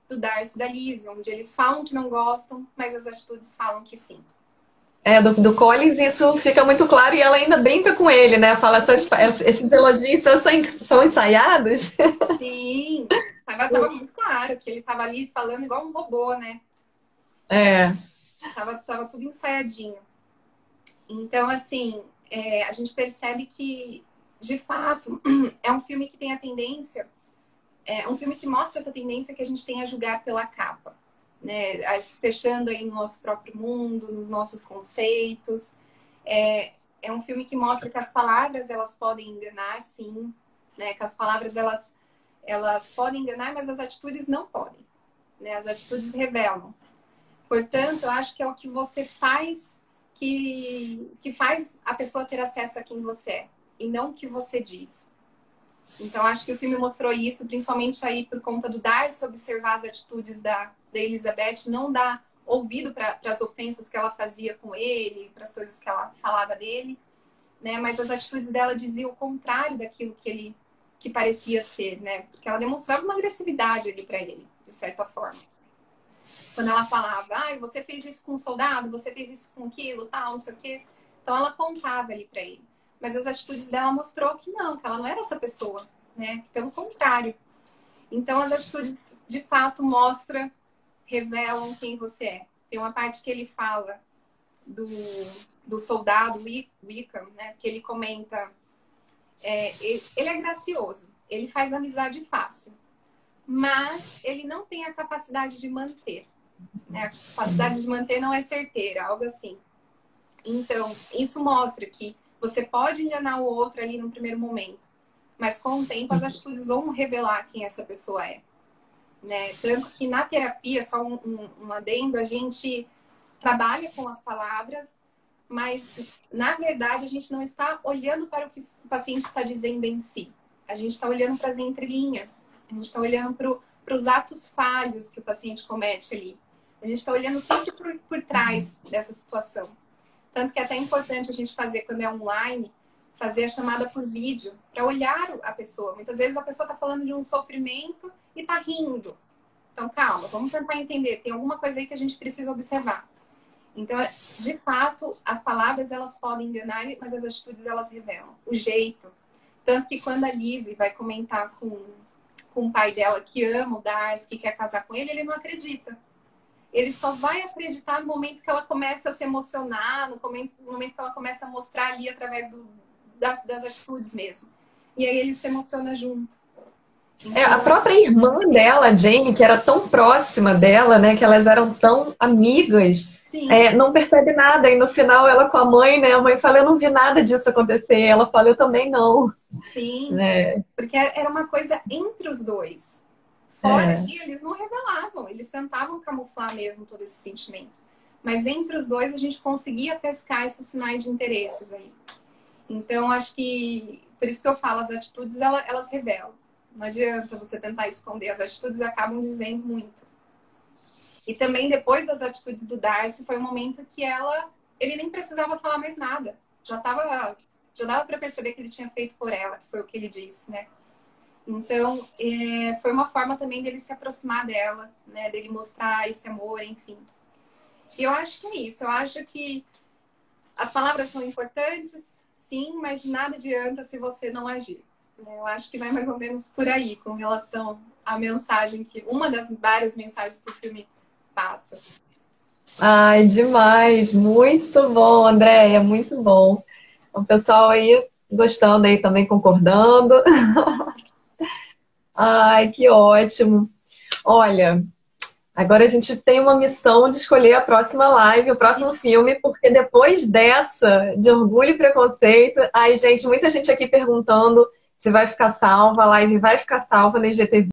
[SPEAKER 2] do Darcy e da Lizzie, onde eles falam que não gostam, mas as atitudes falam que sim.
[SPEAKER 1] Do Collins isso fica muito claro e ela ainda brinca com ele, né? Fala esses elogios são ensaiados.
[SPEAKER 2] Sim, tava muito claro que ele tava ali falando igual um robô, né? Tava tudo ensaiadinho. Então, assim, a gente percebe que, de fato, é um filme que tem a tendência, é um filme que mostra essa tendência que a gente tem a julgar pela capa, né? Fechando aí no nosso próprio mundo, nos nossos conceitos. É um filme que mostra que as palavras, elas podem enganar, sim, né? Que as palavras, elas podem enganar, mas as atitudes não podem, né? As atitudes revelam. Portanto, eu acho que é o que você faz que faz a pessoa ter acesso a quem você é, e não o que você diz. Então, acho que o filme mostrou isso, principalmente aí por conta do Darcy observar as atitudes da Elizabeth, não dar ouvido para as ofensas que ela fazia com ele, para as coisas que ela falava dele, né? Mas as atitudes dela diziam o contrário daquilo que parecia ser, né? Porque ela demonstrava uma agressividade ali para ele, de certa forma. Quando ela falava, você fez isso com um soldado, você fez isso com aquilo, tal, não sei o quê. Então ela contava ali para ele. Mas as atitudes dela mostrou que não, que ela não era essa pessoa, né? Pelo contrário. Então as atitudes de fato revelam quem você é. Tem uma parte que ele fala do soldado Wickham, né? Que ele comenta, ele é gracioso, ele faz amizade fácil, mas ele não tem a capacidade de manter. Né? A capacidade de manter não é certeira, algo assim. Então, isso mostra que você pode enganar o outro ali no primeiro momento, mas com o tempo as atitudes vão revelar quem essa pessoa é. Né? Tanto que na terapia, só um adendo, a gente trabalha com as palavras, mas na verdade a gente não está olhando para o que o paciente está dizendo em si. A gente está olhando para as entrelinhas, a gente está olhando para os atos falhos que o paciente comete ali. A gente está olhando sempre por trás dessa situação. Tanto que é até importante a gente fazer, quando é online, fazer a chamada por vídeo, para olhar a pessoa. Muitas vezes a pessoa está falando de um sofrimento e está rindo. Então, calma, vamos tentar entender. Tem alguma coisa aí que a gente precisa observar. Então, de fato, as palavras elas podem enganar, mas as atitudes elas revelam. O jeito. Tanto que quando a Lizzie vai comentar com o pai dela que ama o Darcy, que quer casar com ele não acredita. Ele só vai acreditar no momento que ela começa a se emocionar, no momento que ela começa a mostrar ali através das atitudes mesmo. E aí ele se emociona junto. Então,
[SPEAKER 1] a própria irmã dela, a Jane, que era tão próxima dela, né, que elas eram tão amigas, não percebe nada. E no final ela com a mãe, né, a mãe fala, eu não vi nada disso acontecer. Ela fala, eu também não.
[SPEAKER 2] Sim,
[SPEAKER 1] né?
[SPEAKER 2] Porque era uma coisa entre os dois. Fora que eles não revelavam, eles tentavam camuflar mesmo todo esse sentimento. Mas entre os dois a gente conseguia pescar esses sinais de interesses aí. Então, acho que, por isso que eu falo, as atitudes, elas revelam. Não adianta você tentar esconder, as atitudes acabam dizendo muito. E também, depois das atitudes do Darcy, foi um momento que ele nem precisava falar mais nada. Já dava para perceber que ele tinha feito por ela, que foi o que ele disse, né? Então, foi uma forma também dele se aproximar dela, né? Dele mostrar esse amor, enfim. E eu acho que é isso. Eu acho que as palavras são importantes, sim, mas de nada adianta se você não agir. Eu acho que vai mais ou menos por aí, com relação à mensagem uma das várias mensagens que o filme passa.
[SPEAKER 1] Ai, demais! Muito bom, Andréia, muito bom. O pessoal aí gostando aí também, concordando. Ai, que ótimo. Olha, agora a gente tem uma missão de escolher a próxima live, o próximo filme, porque depois dessa, de Orgulho e Preconceito, ai, gente, muita gente aqui perguntando se vai ficar salva, a live vai ficar salva na IGTV.